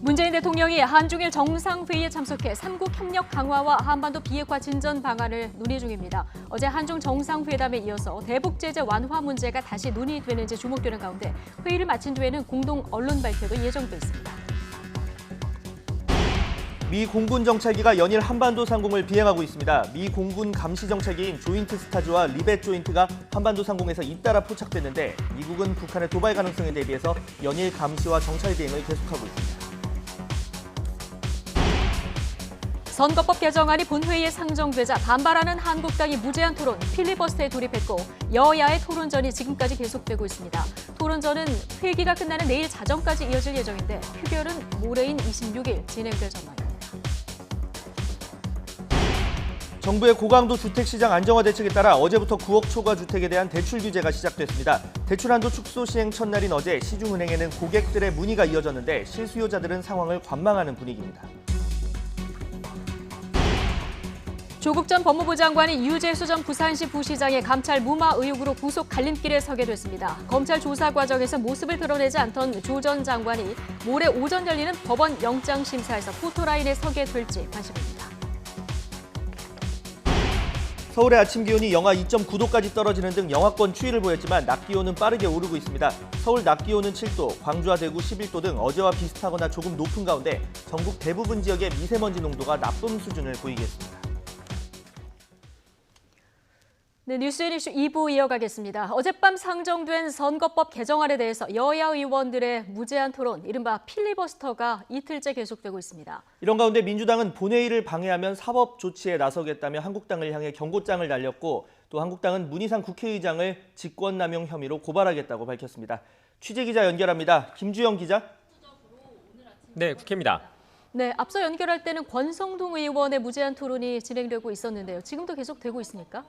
문재인 대통령이 한중일 정상회의에 참석해 삼국 협력 강화와 한반도 비핵화 진전 방안을 논의 중입니다. 어제 한중 정상회담에 이어서 대북 제재 완화 문제가 다시 논의되는지 주목되는 가운데 회의를 마친 뒤에는 공동 언론 발표도 예정돼 있습니다. 미 공군 정찰기가 연일 한반도 상공을 비행하고 있습니다. 미 공군 감시 정찰기인 조인트 스타즈와 리벳 조인트가 한반도 상공에서 잇따라 포착됐는데 미국은 북한의 도발 가능성에 대비해서 연일 감시와 정찰 비행을 계속하고 있습니다. 선거법 개정안이 본회의에 상정되자 반발하는 한국당이 무제한 토론, 필리버스터에 돌입했고 여야의 토론전이 지금까지 계속되고 있습니다. 토론전은 회기가 끝나는 내일 자정까지 이어질 예정인데 표결은 모레인 26일 진행될 전망입니다. 정부의 고강도 주택시장 안정화 대책에 따라 어제부터 9억 초과 주택에 대한 대출 규제가 시작됐습니다. 대출 한도 축소 시행 첫날인 어제 시중은행에는 고객들의 문의가 이어졌는데 실수요자들은 상황을 관망하는 분위기입니다. 조국 전 법무부 장관이 유재수 전 부산시 부시장의 감찰 무마 의혹으로 구속 갈림길에 서게 됐습니다. 검찰 조사 과정에서 모습을 드러내지 않던 조 전 장관이 모레 오전 열리는 법원 영장심사에서 포토라인에 서게 될지 관심입니다. 서울의 아침 기온이 영하 2.9도까지 떨어지는 등 영하권 추위를 보였지만 낮 기온은 빠르게 오르고 있습니다. 서울 낮 기온은 7도, 광주와 대구 11도 등 어제와 비슷하거나 조금 높은 가운데 전국 대부분 지역의 미세먼지 농도가 나쁨 수준을 보이겠습니다. 네, 뉴스앤 이슈 2부 이어가겠습니다. 어젯밤 상정된 선거법 개정안에 대해서 여야 의원들의 무제한 토론, 이른바 필리버스터가 이틀째 계속되고 있습니다. 이런 가운데 민주당은 본회의를 방해하면 사법 조치에 나서겠다며 한국당을 향해 경고장을 날렸고 또 한국당은 문희상 국회의장을 직권남용 혐의로 고발하겠다고 밝혔습니다. 취재기자 연결합니다. 김주영 기자. 네, 국회입니다. 네, 앞서 연결할 때는 권성동 의원의 무제한 토론이 진행되고 있었는데요. 지금도 계속되고 있습니까?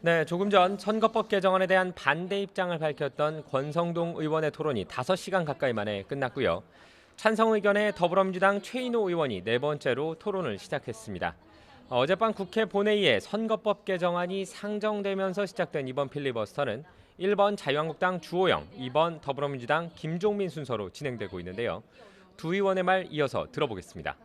네, 조금 전 선거법 개정안에 대한 반대 입장을 밝혔던 권성동 의원의 토론이 5시간 가까이 만에 끝났고요. 찬성 의견에 더불어민주당 최인호 의원이 네 번째로 토론을 시작했습니다. 어젯밤 국회 본회의에 선거법 개정안이 상정되면서 시작된 이번 필리버스터는 1번 자유한국당 주호영, 2번 더불어민주당 김종민 순서로 진행되고 있는데요. 두 의원의 말 이어서 들어보겠습니다.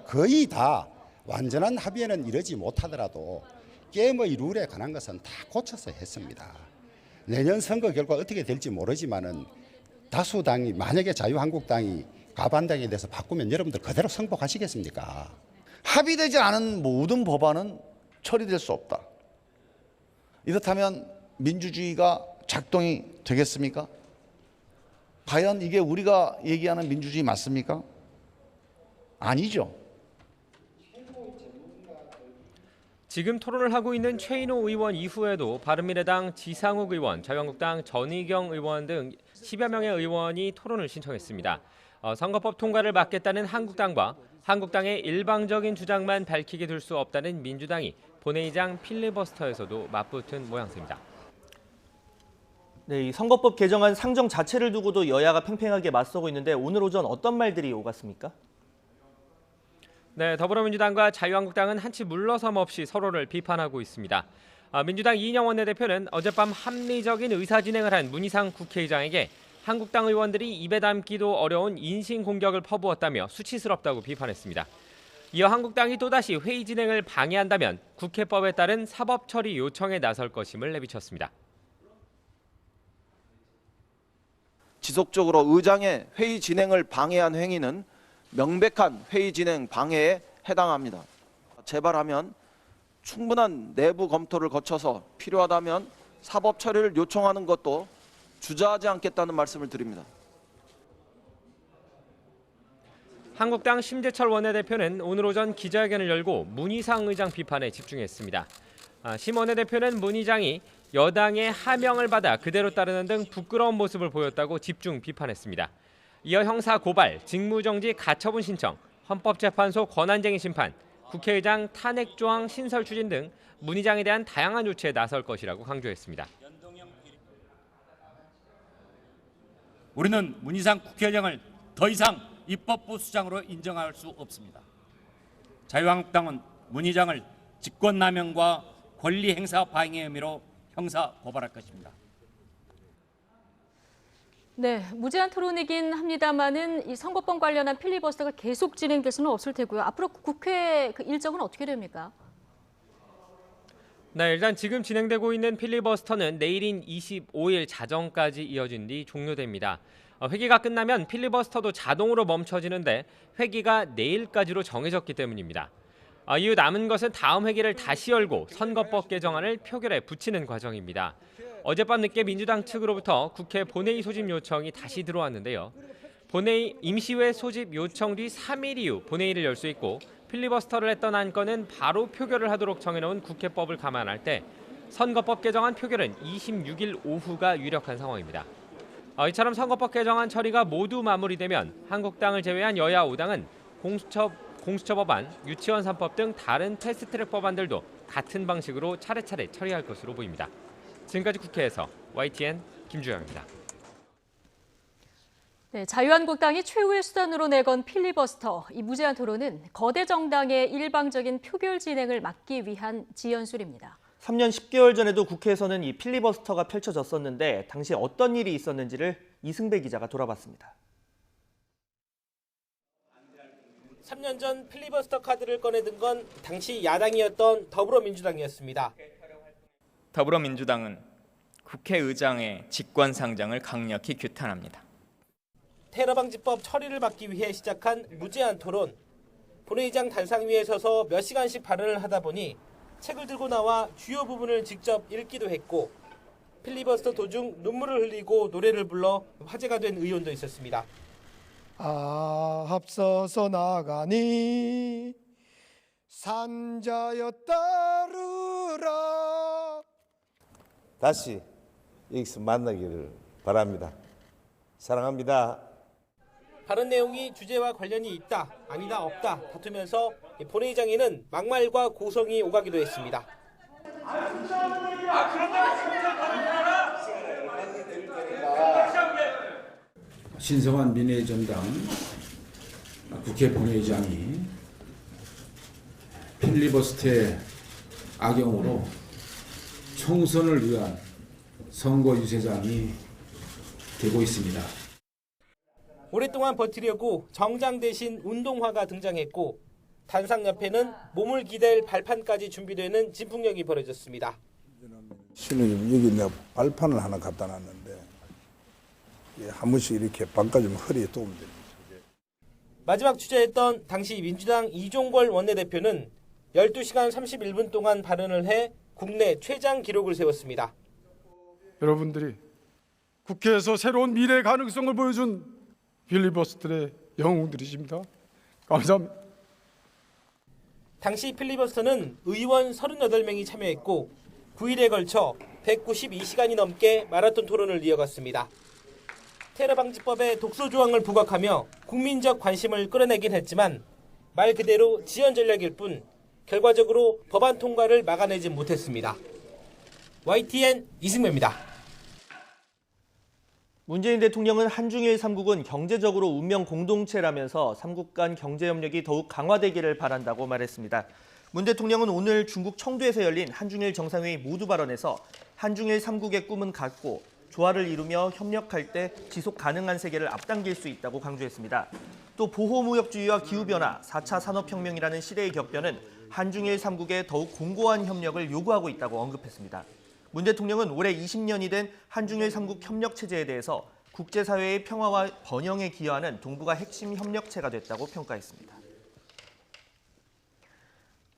거의 다 완전한 합의에는 이르지 못하더라도 게임의 룰에 관한 것은 다 고쳐서 했습니다. 내년 선거 결과 어떻게 될지 모르지만은 다수당이 만약에 자유한국당이 과반당에 대해서 바꾸면 여러분들 그대로 승복하시겠습니까? 합의되지 않은 모든 법안은 처리될 수 없다. 이렇다면 민주주의가 작동이 되겠습니까? 과연 이게 우리가 얘기하는 민주주의 맞습니까? 아니죠. 지금 토론을 하고 있는 최인호 의원 이후에도 바른미래당 지상욱 의원, 자유한국당 전의경 의원 등 10여 명의 의원이 토론을 신청했습니다. 선거법 통과를 막겠다는 한국당과 한국당의 일방적인 주장만 밝히게 둘 수 없다는 민주당이 본회의장 필리버스터에서도 맞붙은 모양새입니다. 네, 이 선거법 개정안 상정 자체를 두고도 여야가 팽팽하게 맞서고 있는데 오늘 오전 어떤 말들이 오갔습니까? 네, 더불어민주당과 자유한국당은 한치 물러섬 없이 서로를 비판하고 있습니다. 민주당 이인영 원내대표는 어젯밤 합리적인 의사진행을 한 문희상 국회의장에게 한국당 의원들이 입에 담기도 어려운 인신공격을 퍼부었다며 수치스럽다고 비판했습니다. 이어 한국당이 또다시 회의 진행을 방해한다면 국회법에 따른 사법처리 요청에 나설 것임을 내비쳤습니다. 지속적으로 의장의 회의 진행을 방해한 행위는 명백한 회의 진행 방해에 해당합니다. 재발하면 충분한 내부 검토를 거쳐서 필요하다면 사법 처리를 요청하는 것도 주저하지 않겠다는 말씀을 드립니다. 한국당 심재철 원내대표는 오늘 오전 기자회견을 열고 문희상 의장 비판에 집중했습니다. 심 원내대표는 문 의장이 여당의 하명을 받아 그대로 따르는 등 부끄러운 모습을 보였다고 집중 비판했습니다. 이어 형사 고발, 직무정지 가처분 신청, 헌법재판소 권한쟁의 심판, 국회의장 탄핵 조항 신설 추진 등 문 의장에 대한 다양한 조치에 나설 것이라고 강조했습니다. 우리는 문희상 국회의장을 더 이상 입법부 수장으로 인정할 수 없습니다. 자유한국당은 문 의장을 직권남용과 권리행사 방해 혐의로 형사 고발할 것입니다. 네, 무제한 토론이긴 합니다만은 이 선거법 관련한 필리버스터가 계속 진행될 수는 없을 테고요. 앞으로 국회 그 일정은 어떻게 됩니까? 네, 일단 지금 진행되고 있는 필리버스터는 내일인 25일 자정까지 이어진 뒤 종료됩니다. 회기가 끝나면 필리버스터도 자동으로 멈춰지는데 회기가 내일까지로 정해졌기 때문입니다. 이후 남은 것은 다음 회기를 다시 열고 선거법 개정안을 표결에 붙이는 과정입니다. 어젯밤 늦게 민주당 측으로부터 국회 본회의 소집 요청이 다시 들어왔는데요. 본회의 임시회 소집 요청 뒤 3일 이후 본회의를 열 수 있고 필리버스터를 했던 안건은 바로 표결을 하도록 정해놓은 국회법을 감안할 때 선거법 개정안 표결은 26일 오후가 유력한 상황입니다. 이처럼 선거법 개정안 처리가 모두 마무리되면 한국당을 제외한 여야 5당은 공수처 법안, 유치원 3법 등 다른 패스트트랙 법안들도 같은 방식으로 차례차례 처리할 것으로 보입니다. 지금까지 국회에서 YTN 김주영입니다. 네, 자유한국당이 최후의 수단으로 내건 필리버스터. 이 무제한 토론은 거대 정당의 일방적인 표결 진행을 막기 위한 지연술입니다. 3년 10개월 전에도 국회에서는 이 필리버스터가 펼쳐졌었는데 당시 어떤 일이 있었는지를 이승배 기자가 돌아봤습니다. 3년 전 필리버스터 카드를 꺼내든 건 당시 야당이었던 더불어민주당이었습니다. 더불어민주당은 국회의장의 직권상정을 강력히 규탄합니다. 테러방지법 처리를 막기 위해 시작한 무제한 토론. 본회의장 단상 위에 서서 몇 시간씩 발언을 하다 보니 책을 들고 나와 주요 부분을 직접 읽기도 했고 필리버스터 도중 눈물을 흘리고 노래를 불러 화제가 된 의원도 있었습니다. 앞서서 나가니 산자여 따르라. 다시 여기서 만나기를 바랍니다. 사랑합니다. 발언 내용이 주제와 관련이 있다, 아니다, 없다 다투면서 본회의장에는 막말과 고성이 오가기도 했습니다. 신성한 민의전당 국회 본회의장이 필리버스터의 악용으로 총선을 위한 선거 유세장이 되고 있습니다. 오랫동안 버티려고 정장 대신 운동화가 등장했고 단상 옆에는 몸을 기댈 발판까지 준비되는 진풍경이 벌어졌습니다. 신우님 여기 내가 발판을 하나 갖다 놨는데 한 번씩 이렇게 바꿔주면 허리에 도움이 됩니다. 마지막 주자였던 당시 민주당 이종걸 원내대표는 12시간 31분 동안 발언을 해 국내 최장 기록을 세웠습니다. 여러분들이 국회에서 새로운 미래의 가능성을 보여준 필리버스터의 영웅들이십니다. 감사합니다. 당시 필리버스터는 의원 38명이 참여했고 9일에 걸쳐 192시간이 넘게 마라톤 토론을 이어갔습니다. 테러방지법의 독소 조항을 부각하며 국민적 관심을 끌어내긴 했지만 말 그대로 지연 전략일 뿐 결과적으로 법안 통과를 막아내지 못했습니다. YTN 이승배입니다. 문재인 대통령은 한중일 3국은 경제적으로 운명 공동체라면서 3국 간 경제협력이 더욱 강화되기를 바란다고 말했습니다. 문 대통령은 오늘 중국 청두에서 열린 한중일 정상회의 모두 발언에서 한중일 3국의 꿈은 같고 조화를 이루며 협력할 때 지속 가능한 세계를 앞당길 수 있다고 강조했습니다. 또 보호무역주의와 기후변화, 4차 산업혁명이라는 시대의 격변은 한중일 3국의 더욱 공고한 협력을 요구하고 있다고 언급했습니다. 문 대통령은 올해 20년이 된 한중일 3국 협력체제에 대해서 국제사회의 평화와 번영에 기여하는 동북아 핵심 협력체가 됐다고 평가했습니다.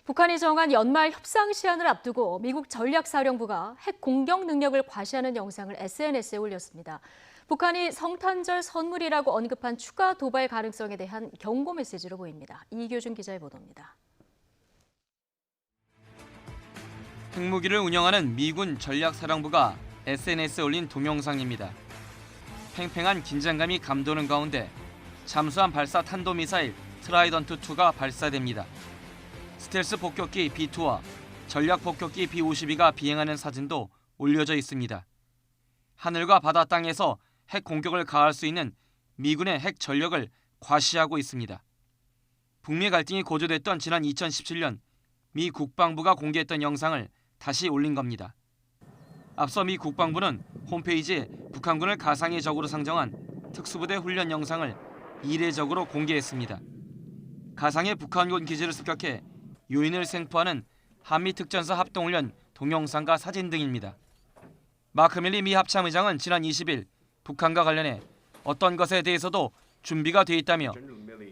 북한이 정한 연말 협상 시한을 앞두고 미국 전략사령부가 핵 공격 능력을 과시하는 영상을 SNS에 올렸습니다. 북한이 성탄절 선물이라고 언급한 추가 도발 가능성에 대한 경고 메시지로 보입니다. 이교준 기자의 보도입니다. 핵무기를 운영하는 미군 전략사령부가 SNS에 올린 동영상입니다. 팽팽한 긴장감이 감도는 가운데 잠수함 발사 탄도미사일 트라이던트2가 발사됩니다. 스텔스 폭격기 B2와 전략 폭격기 B52가 비행하는 사진도 올려져 있습니다. 하늘과 바다 땅에서 핵 공격을 가할 수 있는 미군의 핵 전력을 과시하고 있습니다. 북미 갈등이 고조됐던 지난 2017년 미 국방부가 공개했던 영상을 다시 올린 겁니다. 앞서 미 국방부는 홈페이지에 북한군을 가상의 적으로 상정한 특수부대 훈련 영상을 이례적으로 공개했습니다. 가상의 북한군 기지를 습격해 유인을 생포하는 한미특전사 합동훈련 동영상과 사진 등입니다. 마크 밀리 미 합참의장은 지난 20일 북한과 관련해 어떤 것에 대해서도 준비가 돼 있다며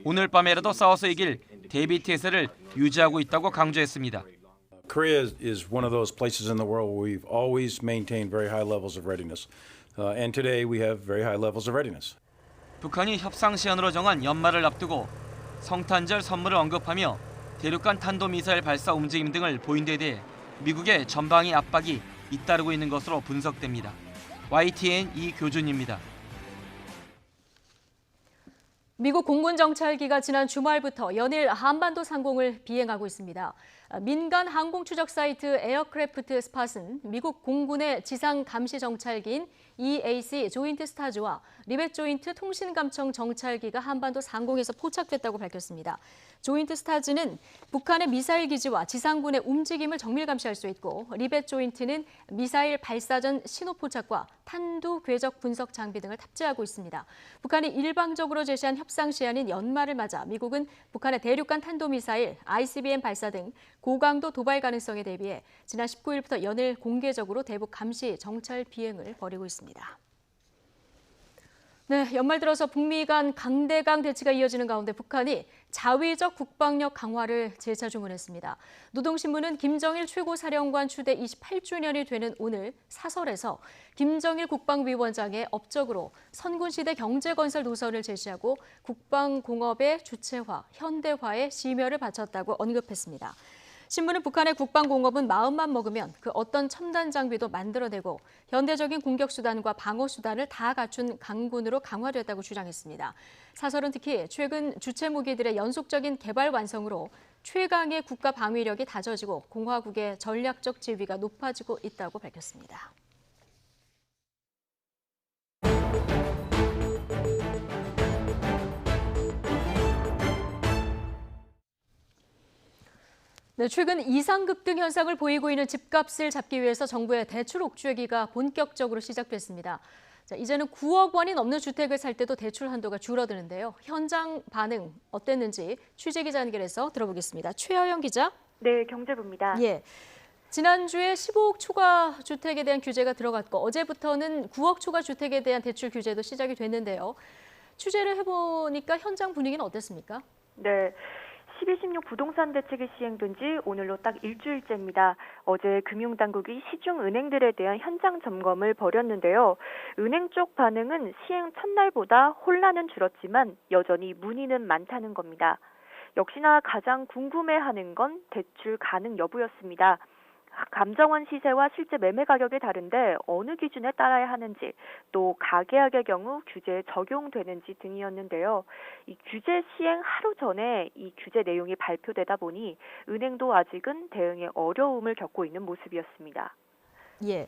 오늘 밤에라도 싸워서 이길 대비 태세를 유지하고 있다고 강조했습니다. Korea is one of those places in the world where we've always maintained very high levels of readiness. And today we have very high levels of readiness. 북한이 협상 시한으로 정한 연말을 앞두고 성탄절 선물을 언급하며 대륙간 탄도미사일 발사 움직임 등을 보인 데 대해 미국의 전방위 압박이 잇따르고 있는 것으로 분석됩니다. YTN 이교준입니다. 미국 공군 정찰기가 지난 주말부터 연일 한반도 상공을 비행하고 있습니다. 민간 항공 추적 사이트 에어크래프트 스팟은 미국 공군의 지상 감시 정찰기인 EAC 조인트 스타즈와 리벳 조인트 통신감청 정찰기가 한반도 상공에서 포착됐다고 밝혔습니다. 조인트 스타즈는 북한의 미사일 기지와 지상군의 움직임을 정밀 감시할 수 있고 리벳 조인트는 미사일 발사 전 신호 포착과 탄두 궤적 분석 장비 등을 탑재하고 있습니다. 북한이 일방적으로 제시한 협상 시한인 연말을 맞아 미국은 북한의 대륙간 탄도미사일, ICBM 발사 등 고강도 도발 가능성에 대비해 지난 19일부터 연일 공개적으로 대북 감시 정찰 비행을 벌이고 있습니다. 네, 연말 들어서 북미 간 강대강 대치가 이어지는 가운데 북한이 자위적 국방력 강화를 재차 주문했습니다. 노동신문은 김정일 최고사령관 추대 28주년이 되는 오늘 사설에서 김정일 국방위원장의 업적으로 선군시대 경제건설 노선을 제시하고 국방공업의 주체화, 현대화에 심혈을 바쳤다고 언급했습니다. 신문은 북한의 국방공업은 마음만 먹으면 그 어떤 첨단 장비도 만들어내고 현대적인 공격수단과 방어수단을 다 갖춘 강군으로 강화됐다고 주장했습니다. 사설은 특히 최근 주체 무기들의 연속적인 개발 완성으로 최강의 국가 방위력이 다져지고 공화국의 전략적 지위가 높아지고 있다고 밝혔습니다. 네, 최근 이상급등 현상을 보이고 있는 집값을 잡기 위해서 정부의 대출 옥죄기가 본격적으로 시작됐습니다. 자, 이제는 9억 원이 넘는 주택을 살 때도 대출 한도가 줄어드는데요. 현장 반응 어땠는지 취재기자 연결해서 들어보겠습니다. 최하영 기자. 네, 경제부입니다. 예. 지난주에 15억 초과 주택에 대한 규제가 들어갔고 어제부터는 9억 초과 주택에 대한 대출 규제도 시작이 됐는데요. 취재를 해보니까 현장 분위기는 어땠습니까? 네. 12.16 부동산 대책이 시행된 지 오늘로 딱 일주일째입니다. 어제 금융당국이 시중은행들에 대한 현장 점검을 벌였는데요. 은행 쪽 반응은 시행 첫날보다 혼란은 줄었지만 여전히 문의는 많다는 겁니다. 역시나 가장 궁금해하는 건 대출 가능 여부였습니다. 감정원 시세와 실제 매매 가격이 다른데 어느 기준에 따라야 하는지, 또 가계약의 경우 규제에 적용되는지 등이었는데요. 이 규제 시행 하루 전에 이 규제 내용이 발표되다 보니 은행도 아직은 대응에 어려움을 겪고 있는 모습이었습니다. 예.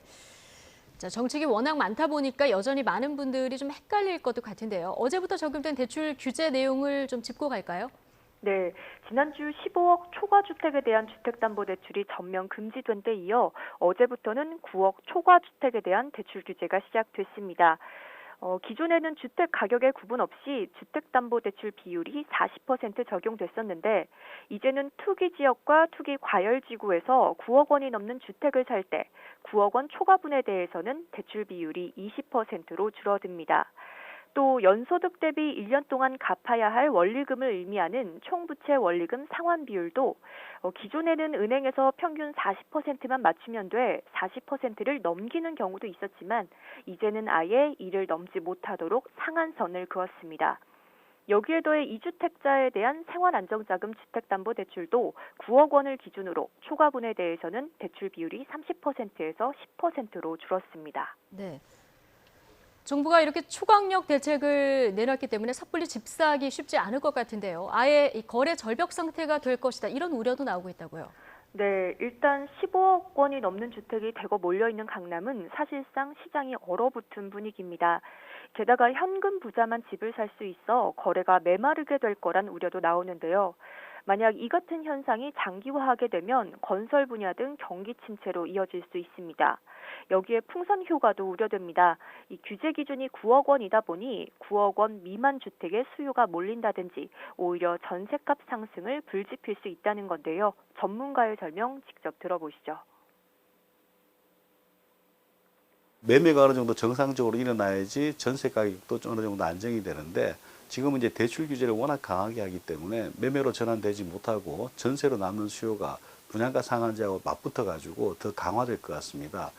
자, 정책이 워낙 많다 보니까 여전히 많은 분들이 좀 헷갈릴 것도 같은데요. 어제부터 적용된 대출 규제 내용을 좀 짚고 갈까요? 네, 지난주 15억 초과 주택에 대한 주택담보대출이 전면 금지된 데 이어 어제부터는 9억 초과 주택에 대한 대출 규제가 시작됐습니다. 기존에는 주택 가격에 구분 없이 주택담보대출 비율이 40% 적용됐었는데 이제는 투기지역과 투기과열지구에서 9억 원이 넘는 주택을 살 때 9억 원 초과분에 대해서는 대출 비율이 20%로 줄어듭니다. 또 연소득 대비 1년 동안 갚아야 할 원리금을 의미하는 총부채 원리금 상환 비율도 기존에는 은행에서 평균 40%만 맞추면 돼 40%를 넘기는 경우도 있었지만 이제는 아예 이를 넘지 못하도록 상한선을 그었습니다. 여기에 더해 2주택자에 대한 생활안정자금 주택담보대출도 9억 원을 기준으로 초과분에 대해서는 대출 비율이 30%에서 10%로 줄었습니다. 네. 정부가 이렇게 초강력 대책을 내놨기 때문에 섣불리 집 사기 쉽지 않을 것 같은데요. 아예 이 거래 절벽 상태가 될 것이다. 이런 우려도 나오고 있다고요. 네, 일단 15억 원이 넘는 주택이 대거 몰려있는 강남은 사실상 시장이 얼어붙은 분위기입니다. 게다가 현금 부자만 집을 살 수 있어 거래가 메마르게 될 거란 우려도 나오는데요. 만약 이 같은 현상이 장기화하게 되면 건설 분야 등 경기 침체로 이어질 수 있습니다. 여기에 풍선 효과도 우려됩니다. 이 규제 기준이 9억 원이다 보니 9억 원 미만 주택에 수요가 몰린다든지 오히려 전셋값 상승을 불지필 수 있다는 건데요. 전문가의 설명 직접 들어보시죠. 매매가 어느 정도 정상적으로 일어나야지 전세 가격도 어느 정도 안정이 되는데 지금은 이제 대출 규제를 워낙 강하게 하기 때문에 매매로 전환되지 못하고 전세로 남는 수요가 분양가 상한제하고 맞붙어 가지고 더 강화될 것 같습니다.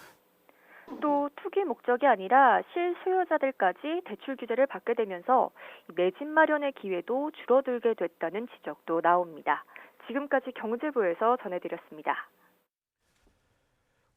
또 투기 목적이 아니라 실수요자들까지 대출 규제를 받게 되면서 내 집 마련의 기회도 줄어들게 됐다는 지적도 나옵니다. 지금까지 경제부에서 전해드렸습니다.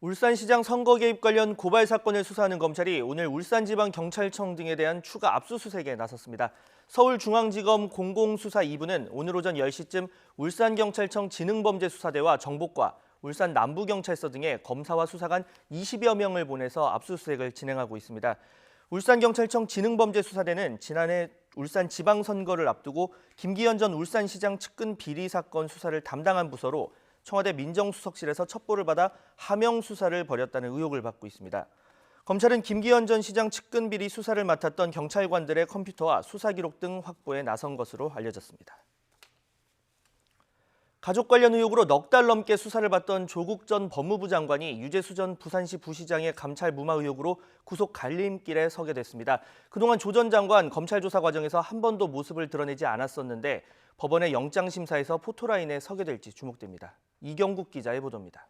울산시장 선거 개입 관련 고발 사건을 수사하는 검찰이 오늘 울산지방경찰청 등에 대한 추가 압수수색에 나섰습니다. 서울중앙지검 공공수사 2부는 오늘 오전 10시쯤 울산경찰청 지능범죄수사대와 정보과, 울산 남부경찰서 등의 검사와 수사관 20여 명을 보내서 압수수색을 진행하고 있습니다. 울산경찰청 지능범죄수사대는 지난해 울산 지방선거를 앞두고 김기현 전 울산시장 측근 비리 사건 수사를 담당한 부서로 청와대 민정수석실에서 첩보를 받아 하명 수사를 벌였다는 의혹을 받고 있습니다. 검찰은 김기현 전 시장 측근 비리 수사를 맡았던 경찰관들의 컴퓨터와 수사 기록 등 확보에 나선 것으로 알려졌습니다. 가족 관련 의혹으로 넉 달 넘게 수사를 받던 조국 전 법무부 장관이 유재수 전 부산시 부시장의 감찰 무마 의혹으로 구속 갈림길에 서게 됐습니다. 그동안 조 전 장관 검찰 조사 과정에서 한 번도 모습을 드러내지 않았었는데 법원의 영장심사에서 포토라인에 서게 될지 주목됩니다. 이경국 기자의 보도입니다.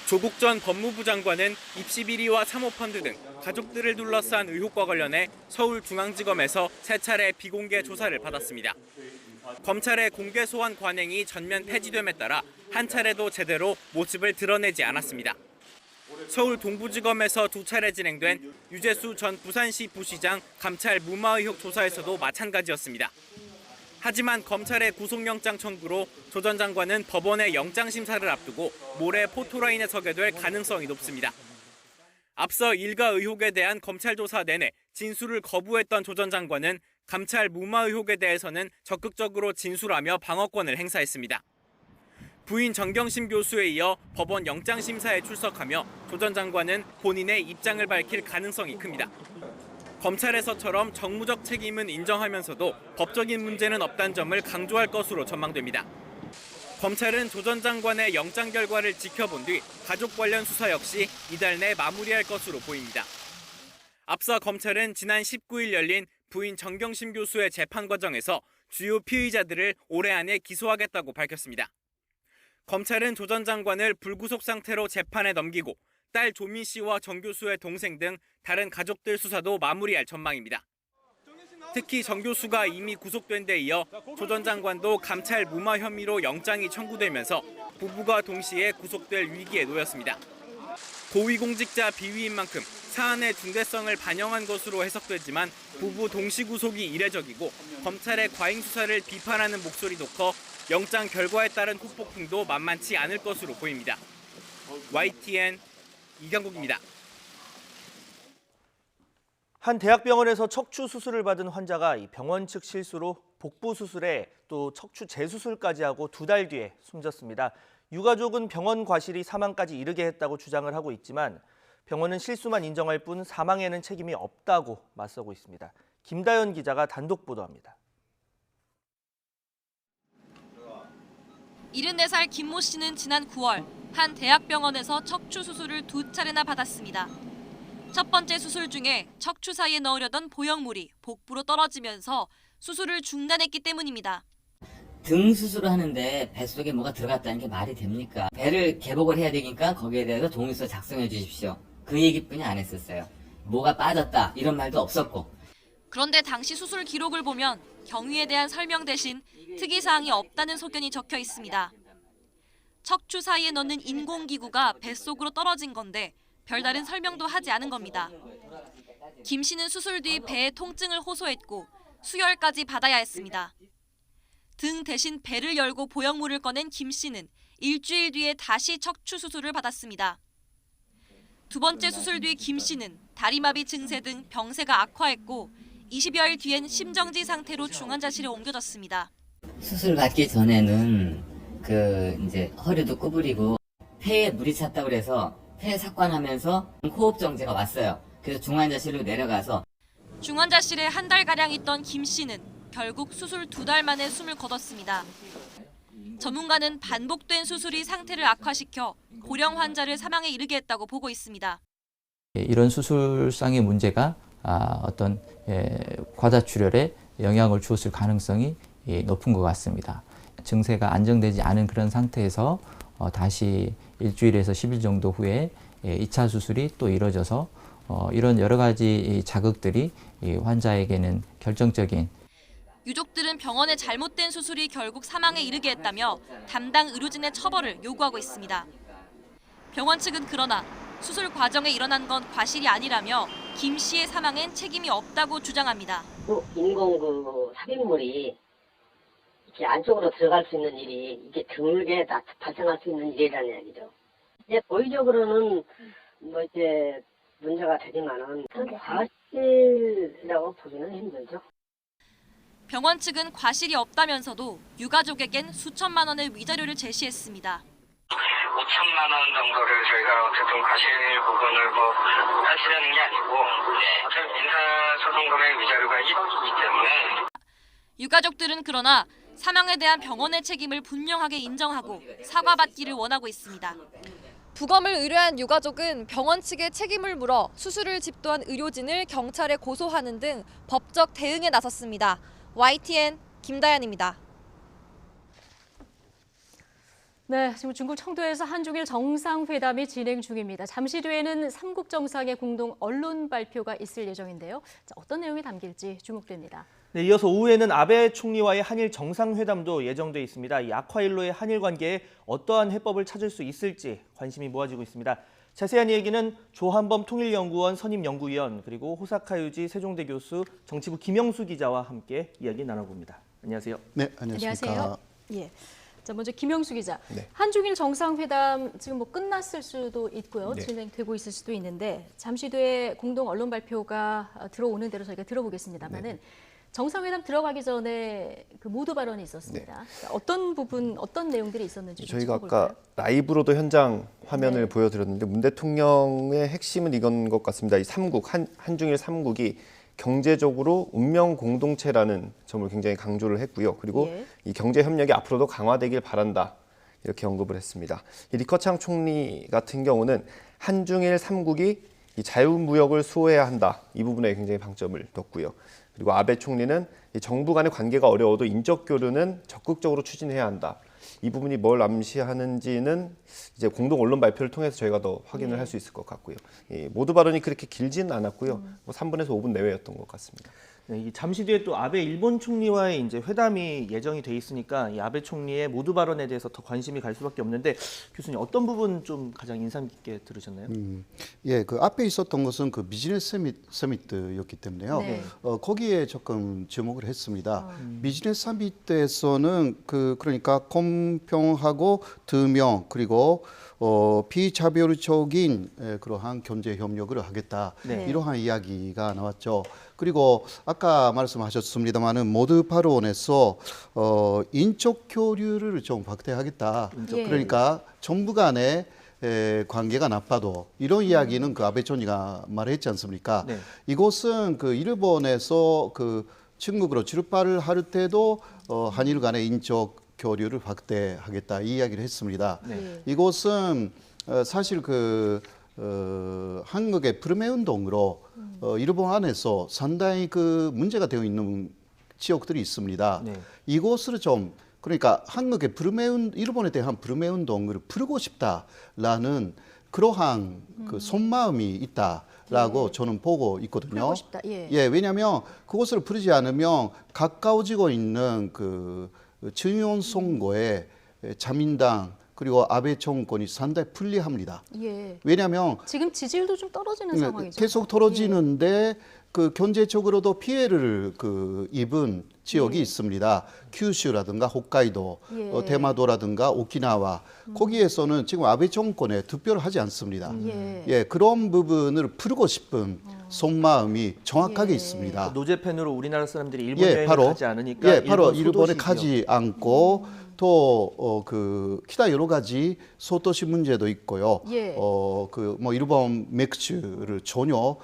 조국 전 법무부 장관은 입시 비리와 사모펀드 등 가족들을 둘러싼 의혹과 관련해 서울중앙지검에서 세 차례 비공개 조사를 받았습니다. 검찰의 공개 소환 관행이 전면 폐지됨에 따라 한 차례도 제대로 모습을 드러내지 않았습니다. 서울 동부지검에서 두 차례 진행된 유재수 전 부산시 부시장 감찰 무마 의혹 조사에서도 마찬가지였습니다. 하지만 검찰의 구속영장 청구로 조 전 장관은 법원의 영장심사를 앞두고 모레 포토라인에 서게 될 가능성이 높습니다. 앞서 일가 의혹에 대한 검찰 조사 내내 진술을 거부했던 조 전 장관은 감찰 무마 의혹에 대해서는 적극적으로 진술하며 방어권을 행사했습니다. 부인 정경심 교수에 이어 법원 영장심사에 출석하며 조 전 장관은 본인의 입장을 밝힐 가능성이 큽니다. 검찰에서처럼 정무적 책임은 인정하면서도 법적인 문제는 없다는 점을 강조할 것으로 전망됩니다. 검찰은 조 전 장관의 영장 결과를 지켜본 뒤 가족 관련 수사 역시 이달 내 마무리할 것으로 보입니다. 앞서 검찰은 지난 19일 열린 부인 정경심 교수의 재판 과정에서 주요 피의자들을 올해 안에 기소하겠다고 밝혔습니다. 검찰은 조 전 장관을 불구속 상태로 재판에 넘기고 딸 조민 씨와 정 교수의 동생 등 다른 가족들 수사도 마무리할 전망입니다. 특히 정 교수가 이미 구속된 데 이어 조 전 장관도 감찰 무마 혐의로 영장이 청구되면서 부부가 동시에 구속될 위기에 놓였습니다. 고위공직자 비위인 만큼 사안의 중대성을 반영한 것으로 해석되지만 부부 동시 구속이 이례적이고 검찰의 과잉 수사를 비판하는 목소리도 커 영장 결과에 따른 후폭풍도 만만치 않을 것으로 보입니다. YTN 이경국입니다. 한 대학병원에서 척추 수술을 받은 환자가 병원 측 실수로 복부 수술에 또 척추 재수술까지 하고 2달 뒤에 숨졌습니다. 유가족은 병원 과실이 사망까지 이르게 했다고 주장을 하고 있지만 병원은 실수만 인정할 뿐 사망에는 책임이 없다고 맞서고 있습니다. 김다연 기자가 단독 보도합니다. 74살 김모 씨는 지난 9월 한 대학병원에서 척추 수술을 2차례나 받았습니다. 첫 번째 수술 중에 척추 사이에 넣으려던 보형물이 복부로 떨어지면서 수술을 중단했기 때문입니다. 등 수술을 하는데 뱃속에 뭐가 들어갔다는 게 말이 됩니까? 배를 개복을 해야 되니까 거기에 대해서 동의서 작성해 주십시오. 그 얘기뿐이 안 했었어요. 뭐가 빠졌다 이런 말도 없었고. 그런데 당시 수술 기록을 보면 경위에 대한 설명 대신 특이사항이 없다는 소견이 적혀 있습니다. 척추 사이에 넣는 인공기구가 뱃속으로 떨어진 건데 별다른 설명도 하지 않은 겁니다. 김 씨는 수술 뒤 배에 통증을 호소했고 수혈까지 받아야 했습니다. 등 대신 배를 열고 보형물을 꺼낸 김 씨는 일주일 뒤에 다시 척추 수술을 받았습니다. 두 번째 수술 뒤 김 씨는 다리마비 증세 등 병세가 악화했고 20여일 뒤엔 심정지 상태로 중환자실에 옮겨졌습니다. 수술 받기 전에는 이제 허리도 구부리고 폐에 물이 찼다고 그래서 폐 삭관하면서 호흡 정지가 왔어요. 그래서 중환자실로 내려가서 중환자실에 한 달가량 있던 김 씨는 결국 수술 2달 만에 숨을 거뒀습니다. 전문가는 반복된 수술이 상태를 악화시켜 고령 환자를 사망에 이르게 했다고 보고 있습니다. 이런 수술상의 문제가 어떤 과다출혈에 영향을 주었을 가능성이 높은 것 같습니다. 증세가 안정되지 않은 그런 상태에서 다시 일주일에서 10일 정도 후에 2차 수술이 또 이루어져서 이런 여러 가지 자극들이 환자에게는 결정적인 유족들은 병원의 잘못된 수술이 결국 사망에 이르게 했다며 담당 의료진의 처벌을 요구하고 있습니다. 병원 측은 그러나 수술 과정에 일어난 건 과실이 아니라며 김 씨의 사망엔 책임이 없다고 주장합니다. 인공 삽입물이 이렇게 안쪽으로 들어갈 수 있는 일이 이게 드물게 발생할 수 있는 일이라는 얘기죠. 이제 고의적으로는 이제 문제가 되지만은 과실이라고 보기는 힘들죠. 병원 측은 과실이 없다면서도 유가족에겐 수천만 원의 위자료를 제시했습니다. 5천만 원 정도를 저희가 어쨌든 과실 부분을 사실하는 게 아니고 어차피 민사소송금의 위자료가 1억이기 때문에 유가족들은 그러나 사망에 대한 병원의 책임을 분명하게 인정하고 사과받기를 원하고 있습니다. 부검을 의뢰한 유가족은 병원 측에 책임을 물어 수술을 집도한 의료진을 경찰에 고소하는 등 법적 대응에 나섰습니다. YTN 김다연입니다. 네, 지금 중국 청도에서 한중일 정상회담이 진행 중입니다. 잠시 뒤에는 3국 정상의 공동 언론 발표가 있을 예정인데요. 어떤 내용이 담길지 주목됩니다. 네, 이어서 오후에는 아베 총리와의 한일 정상회담도 예정돼 있습니다. 이 악화일로의 한일 관계에 어떠한 해법을 찾을 수 있을지 관심이 모아지고 있습니다. 자세한 이야기는 조한범 통일연구원 선임연구위원 그리고 호사카 유지 세종대 교수 정치부 김영수 기자와 함께 이야기 나눠봅니다. 안녕하세요. 네, 안녕하십니까. 안녕하세요. 예. 자, 먼저 김영수 기자. 네. 한중일 정상회담 지금 끝났을 수도 있고요. 네. 진행되고 있을 수도 있는데 잠시 뒤에 공동 언론 발표가 들어오는 대로 저희가 들어보겠습니다만은 네. 정상회담 들어가기 전에 그 모두 발언이 있었습니다. 네. 어떤 부분, 어떤 내용들이 있었는지 좀 저희가 짚어볼까요? 아까 라이브로도 현장 화면을 보여드렸는데 문 대통령의 핵심은 이건 것 같습니다. 이 3국, 한중일 3국이 경제적으로 운명 공동체라는 점을 굉장히 강조를 했고요. 그리고 이 경제 협력이 앞으로도 강화되길 바란다. 이렇게 언급을 했습니다. 이 리커창 총리 같은 경우는 한중일 3국이 이 자유무역을 수호해야 한다. 이 부분에 굉장히 방점을 뒀고요. 그리고 아베 총리는 이 정부 간의 관계가 어려워도 인적 교류는 적극적으로 추진해야 한다. 이 부분이 뭘 암시하는지는 이제 공동 언론 발표를 통해서 저희가 더 확인을 할 수 있을 것 같고요. 모두 발언이 그렇게 길지는 않았고요. 3분에서 5분 내외였던 것 같습니다. 네, 이 잠시 뒤에 또 아베 일본 총리와의 이제 회담이 예정이 돼 있으니까 이 아베 총리의 모두 발언에 대해서 더 관심이 갈 수밖에 없는데 교수님 어떤 부분 좀 가장 인상 깊게 들으셨나요? 예, 그 앞에 있었던 것은 그 비즈니스 서밋이었기 때문에요. 네. 거기에 조금 주목을 했습니다. 비즈니스 서밋에서는 그러니까 공평하고 투명 그리고 비차별적인 그러한 경제 협력을 하겠다. 네. 이러한 이야기가 나왔죠. 그리고 아까 말씀하셨습니다마는 모두 발언에서 인적 교류를 좀 확대하겠다. 예. 그러니까 정부 간의 관계가 나빠도 이런 이야기는 그 아베 총리가 말했지 않습니까? 네. 이곳은 그 일본에서 그 중국으로 출발을 할 때도 한일 간의 인적 교류를 확대하겠다 이 이야기를 했습니다. 네. 이곳은 사실 한국의 불매 운동으로 일본 안에서 상당히 그 문제가 되어 있는 지역들이 있습니다. 네. 이곳을 좀 그러니까 한국의 일본에 대한 불매 운동을 풀고 싶다라는 그러한 그 속마음이 있다라고 저는 보고 있거든요. 풀고 싶다. 예. 예, 왜냐하면 그것을 풀지 않으면 가까워지고 있는 그 중요한 선거에 자민당 그리고 아베 정권이 상당히 불리합니다. 예. 왜냐하면 지금 지지율도 좀 떨어지는 상황이죠. 계속 떨어지는데 그 경제적으로도 피해를 입은 지역이 있습니다. 큐슈라든가 홋카이도, 예. 대마도라든가 오키나와 거기에서는 지금 아베 정권에 투표를 하지 않습니다. 예. 예, 그런 부분을 풀고 싶은 속마음이 정확하게 있습니다. 노제팬으로 우리나라 사람들이 일본 예, 여행을 바로 가지 않으니까 바로 일본 일본에 소도시 가지 않고 또 그 기타 여러 가지 소도시 문제도 있고요. 예. 그 뭐 일본 맥주를 전혀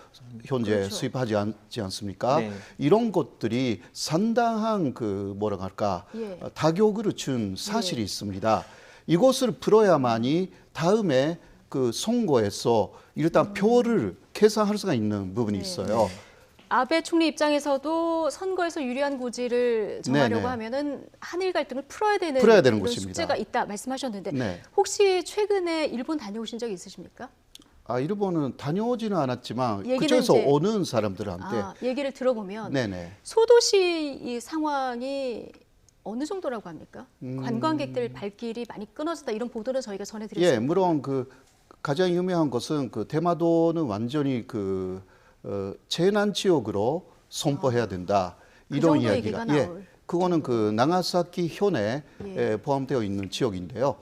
현재 그렇죠. 수입하지 않지 않습니까? 네. 이런 것들이 상당한 그 뭐라 할까 예. 타격을 준 사실이 있습니다. 이것을 풀어야만이 다음에 그 선거에서 일단 표를 계산할 수가 있는 부분이 있어요. 아베 총리 입장에서도 선거에서 유리한 고지를 정하려고 네네. 하면은 한일 갈등을 풀어야 되는 풀어야 되는 그런 것입니다. 숙제가 있다 말씀하셨는데 네. 혹시 최근에 일본 다녀오신 적이 있으십니까? 일본은 다녀오지는 않았지만 얘기는 그쪽에서 이제- 오는 사람들한테 얘기를 들어보면 네네. 소도시 이 상황이 어느 정도라고 합니까? 관광객들 발길이 많이 끊어졌다 이런 보도를 저희가 전해드렸습니다. 예, 물론 그 가장 유명한 것은 그 대마도는 완전히 그 재난 지역으로 선포해야 된다 그 이런 정도 이야기가 얘기가 나올 그거는 그 나가사키 현에 예. 포함되어 있는 지역인데요.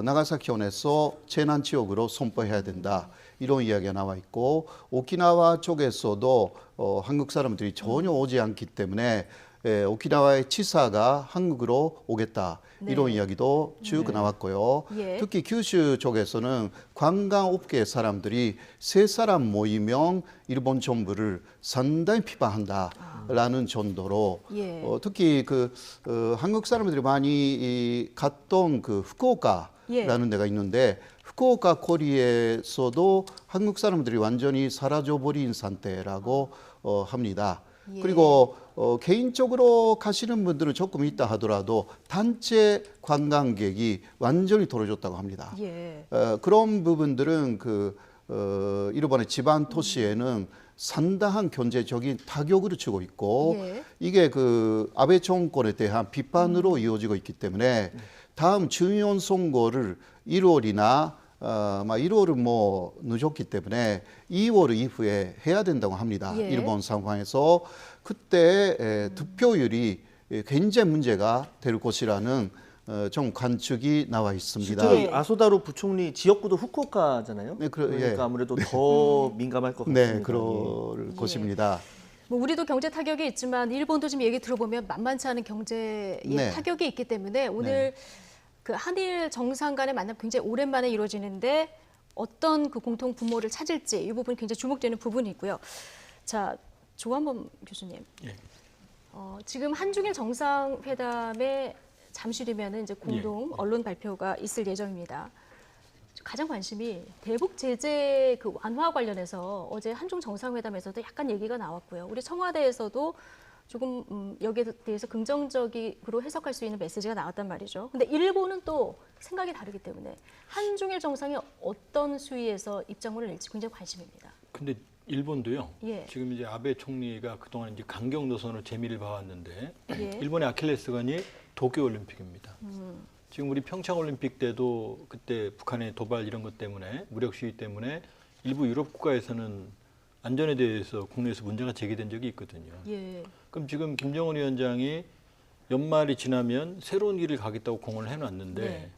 나가사키 현에서 재난 지역으로 선포해야 된다 이런 이야기가 나와 있고 오키나와 쪽에서도 한국 사람들이 전혀 오지 않기 때문에 오키나와의 치사가 한국으로 오겠다 이런 네. 이야기도 쭉 나왔고요. 예. 특히 규슈 쪽에서는 관광업계 사람들이 세 사람 모이면 일본 정부를 상당히 비판한다라는 정도로 예. 특히 그 한국 사람들이 많이 갔던 그 후쿠오카라는 데가 있는데 후쿠오카 거리에서도 한국 사람들이 완전히 사라져버린 상태라고 합니다. 예. 그리고 개인적으로 가시는 분들은 조금 있다 하더라도 단체 관광객이 완전히 떨어졌다고 합니다. 예. 그런 부분들은 그 일본의 지방 도시에는 상당한 경제적인 타격을 주고 있고 예. 이게 그 아베 정권에 대한 비판으로 이어지고 있기 때문에 다음 중요한 선거를 1월이나 1월은 뭐 늦었기 때문에 2월 이후에 해야 된다고 합니다. 예. 일본 상황에서 그때 득표율이 굉장히 문제가 될 것이라는 좀 관측이 나와 있습니다. 실제로 아소다로 부총리 지역구도 후쿠오카잖아요. 네, 그러니까 아무래도 더 민감할 것 같습니다. 네, 그럴 것입니다. 뭐 우리도 경제 타격이 있지만 일본도 지금 얘기 들어보면 만만치 않은 경제의 네. 타격이 있기 때문에 오늘 그 한일 정상 간의 만남 굉장히 오랜만에 이루어지는데 어떤 그 공통 분모를 찾을지 이 부분이 굉장히 주목되는 부분이고요. 자, 조한범 교수님. 지금 한중일 정상회담에 잠시 뒤면은 이제 공동 언론 발표가 있을 예정입니다. 가장 관심이 대북 제재 그 완화 관련해서 어제 한중 정상회담에서도 약간 얘기가 나왔고요. 우리 청와대에서도 조금 여기에 대해서 긍정적으로 해석할 수 있는 메시지가 나왔단 말이죠. 근데 일본은 또 생각이 다르기 때문에 한중일 정상이 어떤 수위에서 입장문을 낼지 굉장히 관심입니다. 근데 일본도요. 예. 지금 이제 아베 총리가 그동안 이제 강경 노선으로 재미를 봐왔는데 예. 일본의 아킬레스건이 도쿄올림픽입니다. 지금 우리 평창올림픽 때도 그때 북한의 도발 이런 것 때문에 무력 시위 때문에 일부 유럽 국가에서는 안전에 대해서 국내에서 문제가 제기된 적이 있거든요. 예. 그럼 지금 김정은 위원장이 연말이 지나면 새로운 길을 가겠다고 공언을 해놨는데 네.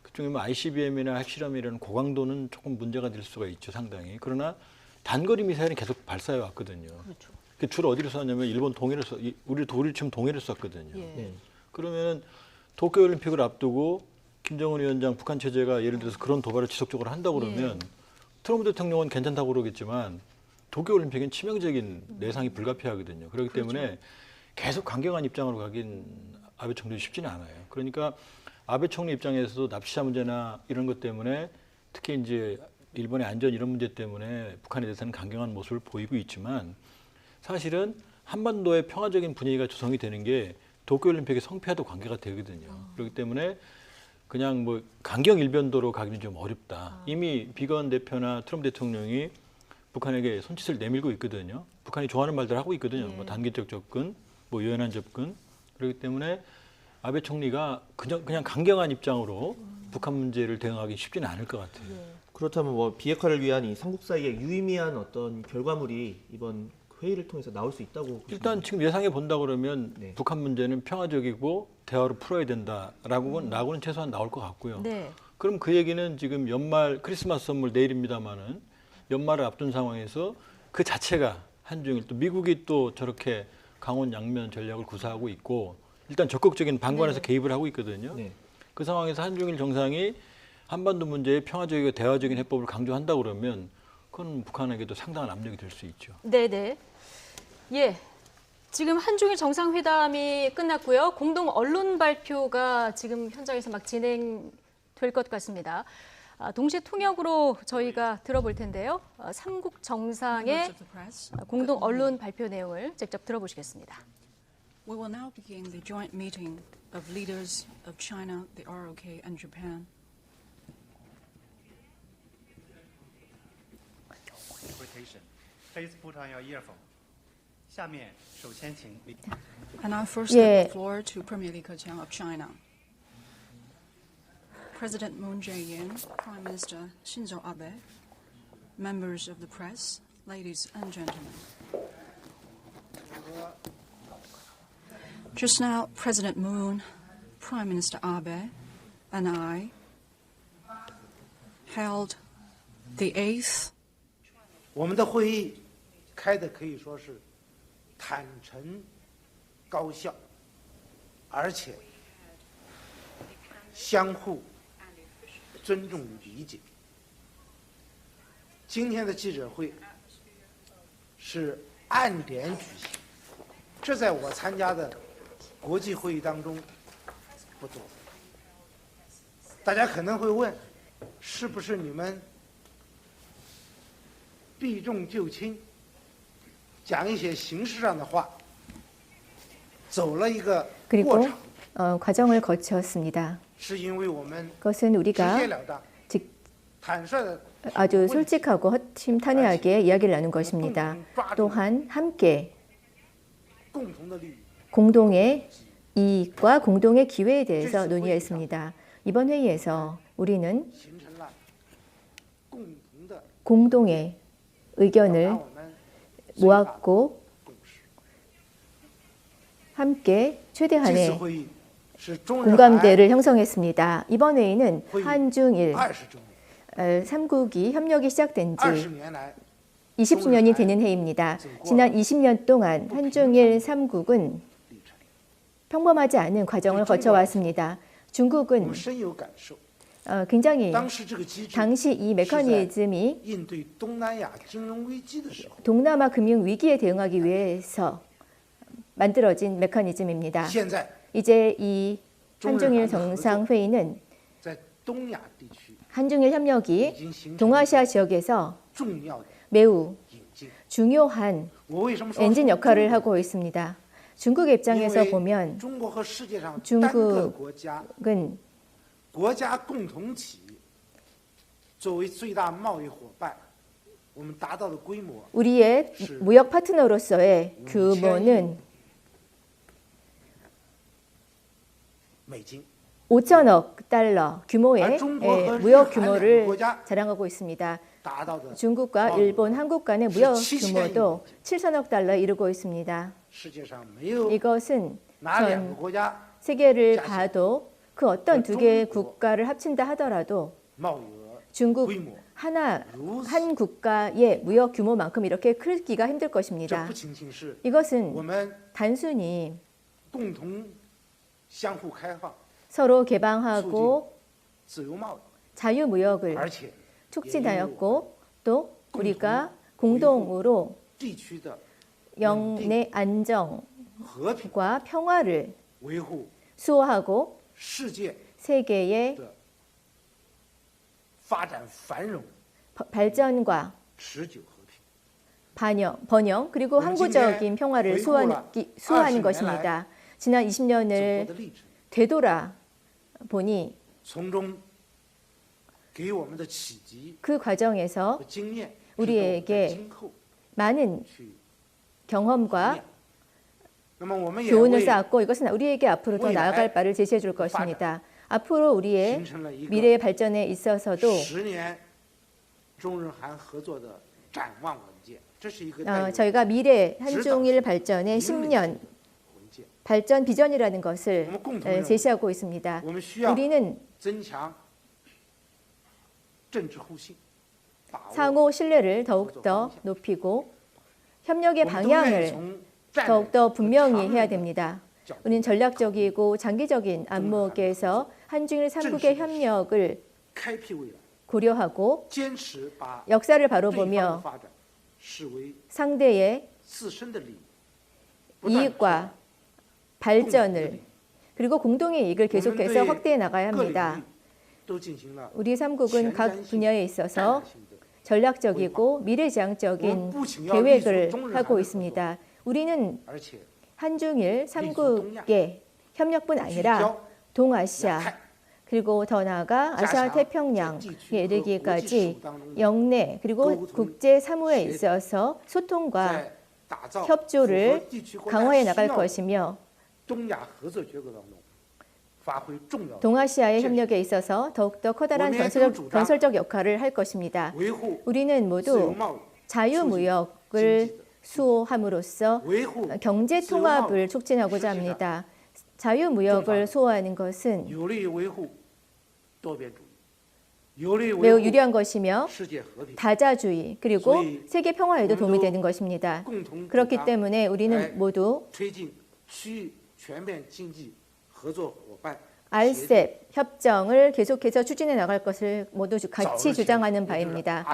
그중에 뭐 ICBM이나 핵실험이라는 고강도는 조금 문제가 될 수가 있죠, 상당히. 그러나 단거리 미사일은 계속 발사해 왔거든요. 그렇죠. 주로 어디로 쐈냐면 일본 동해를 우리 지금 동해를 쐈거든요. 예. 그러면 도쿄올림픽을 앞두고 김정은 위원장 북한 체제가 예를 들어서 그런 도발을 지속적으로 한다고 그러면 트럼프 대통령은 괜찮다고 그러겠지만 도쿄올림픽은 치명적인 내상이 불가피하거든요. 그렇기 때문에 계속 강경한 입장으로 가긴 아베 총리 쉽지는 않아요. 그러니까 아베 총리 입장에서도 납치자 문제나 이런 것 때문에 특히 이제 일본의 안전 이런 문제 때문에 북한에 대해서는 강경한 모습을 보이고 있지만 사실은 한반도의 평화적인 분위기가 조성이 되는 게 도쿄올림픽의 성패와도 관계가 되거든요. 그렇기 때문에 그냥 뭐 강경 일변도로 가기는 좀 어렵다. 이미 비건 대표나 트럼프 대통령이 북한에게 손짓을 내밀고 있거든요. 북한이 좋아하는 말들 하고 있거든요. 뭐 단계적 접근, 뭐 유연한 접근. 그렇기 때문에 아베 총리가 그냥 강경한 입장으로 북한 문제를 대응하기 쉽지는 않을 것 같아요. 그렇다면 뭐 비핵화를 위한 이 삼국 사이의 유의미한 어떤 결과물이 이번 회의를 통해서 나올 수 있다고 보십니까? 일단 지금 예상해 본다 그러면 북한 문제는 평화적이고 대화로 풀어야 된다라고는 최소한 나올 것 같고요. 네. 그럼 그 얘기는 지금 연말 크리스마스 선물 내일입니다마는 연말을 앞둔 상황에서 그 자체가 한중일 또 미국이 또 저렇게 강원 양면 전략을 구사하고 있고 일단 적극적인 방관에서 개입을 하고 있거든요. 그 상황에서 한중일 정상이 한반도 문제의 평화적이고 대화적인 해법을 강조한다 그러면 그건 북한에게도 상당한 압력이 될 수 있죠. 네네. 예. 지금 한중일 정상회담이 끝났고요. 공동 언론 발표가 지금 현장에서 막 진행될 것 같습니다. 동시 통역으로 저희가 들어볼 텐데요. 삼국 정상의 공동 언론 발표 내용을 직접 들어보시겠습니다. We will now begin the joint meeting of leaders of China, the ROK, and Japan. Please put on your earphone. 下面首先请 And I first give the floor to Premier Li Keqiang of China. President Moon Jae-in, Prime Minister Shinzo Abe, members of the press, ladies and gentlemen. Just now, President Moon, Prime Minister Abe, and I held the 8th. 我们的会议开的可以说是坦诚、高效，而且相互尊重与理解。今天的记者会是按点举行，这在我参加的国际会议当中不多。大家可能会问，是不是你们避重就轻，讲一些形式上的话，走了一个过程。 과정을 거쳤습니다. 그것은 우리가 아주 솔직하고 허심탄회하게 이야기를 나눈 것입니다. 또한 함께 공동의 이익과 공동의 기회에 대해서 논의했습니다. 이번 회의에서 우리는 공동의 의견을 모았고 함께 최대한의 공감대를 형성했습니다. 이번 회의는 한중일 3국이 협력이 시작된 지 20주년이 되는 회의입니다. 지난 20년 동안 한중일 3국은 평범하지 않은 과정을 거쳐왔습니다. 중국은 굉장히 당시 이 메커니즘이 동남아 금융 위기에 대응하기 위해서 만들어진 메커니즘입니다. 이제 이 한중일 정상회의는 한중일 협력이 동아시아 지역에서 매우 중요한 엔진 역할을 하고 있습니다. 중국의 입장에서 보면 중국은 우리의 무역 파트너로서의 규모는 5천억 달러 규모의 무역 규모를 자랑하고 있습니다. 중국과 일본, 한국 간의 무역 규모도 7천억 달러에 이르고 있습니다. 이것은 전 세계를 봐도 그 어떤 두 개의 국가를 합친다 하더라도 중국 한 국가의 무역 규모만큼 이렇게 크기가 힘들 것입니다. 이것은 단순히 서로 개방하고 자유무역을 촉진하였고 또 우리가 공동으로 영내 안정과 평화를 수호하고 세계의 발전과 번영 그리고 항구적인 평화를 수호하는 것입니다. 지난 20년을 되돌아 보니 그 과정에서 우리에게 많은 경험과 교훈을 쌓았고 이것은 우리에게 앞으로 더 나아갈 바를 제시해 줄 것입니다. 앞으로 우리의 미래의 발전에 있어서도 저희가 미래 한중일 발전의 10년 발전 비전이라는 것을 제시하고 있습니다. 우리는 상호 신뢰를 더욱더 높이고 협력의 방향을 더욱더 분명히 해야 됩니다. 우리는 전략적이고 장기적인 안목에서 한중일 3국의 협력을 고려하고 역사를 바로 보며 상대의 이익과 발전을 그리고 공동의 이익을 계속해서 확대해 나가야 합니다. 우리 3국은 각 분야에 있어서 전략적이고 미래지향적인 계획을 하고 있습니다. 우리는 한중일 3국의 협력뿐 아니라 동아시아 그리고 더 나아가 아시아 태평양에 이르기까지 영내 그리고 국제 사무에 있어서 소통과 협조를 강화해 나갈 것이며 동아시아의 협력에 있어서 더욱더 커다란 건설적 역할을 할 것입니다. 우리는 모두 자유무역을 수호함으로써 경제 통합을 촉진하고자 합니다. 자유무역을 수호하는 것은 매우 유리한 것이며 다자주의 그리고 세계 평화에도 도움이 되는 것입니다. 그렇기 때문에 우리는 모두 RCEP 협정을 계속해서 추진해 나갈 것을 모두 같이 주장하는 바입니다.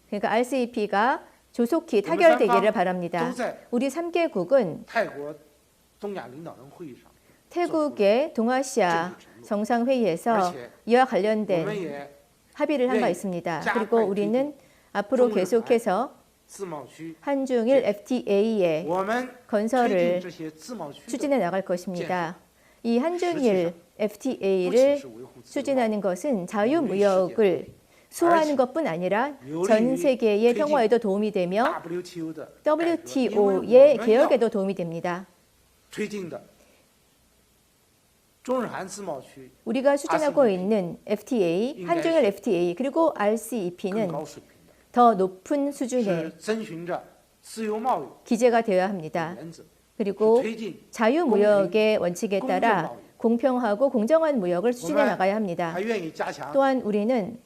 그러니까 RCEP가 조속히 타결되기를 바랍니다. 우리 3개국은 태국의 동아시아 정상회의에서 이와 관련된 합의를 한 바 있습니다. 그리고 우리는 앞으로 계속해서 한중일 FTA의 건설을 추진해 나갈 것입니다. 이 한중일 FTA를 추진하는 것은 자유무역을 수호하는 것뿐 아니라 전 세계의 평화에도 도움이 되며 WTO의 개혁에도 도움이 됩니다. 우리가 추진하고 있는 FTA, 한중일 FTA 그리고 RCEP는 더 높은 수준의 기재가 되어야 합니다. 그리고 자유무역의 원칙에 따라 공평하고 공정한 무역을 추진해 나가야 합니다. 또한 우리는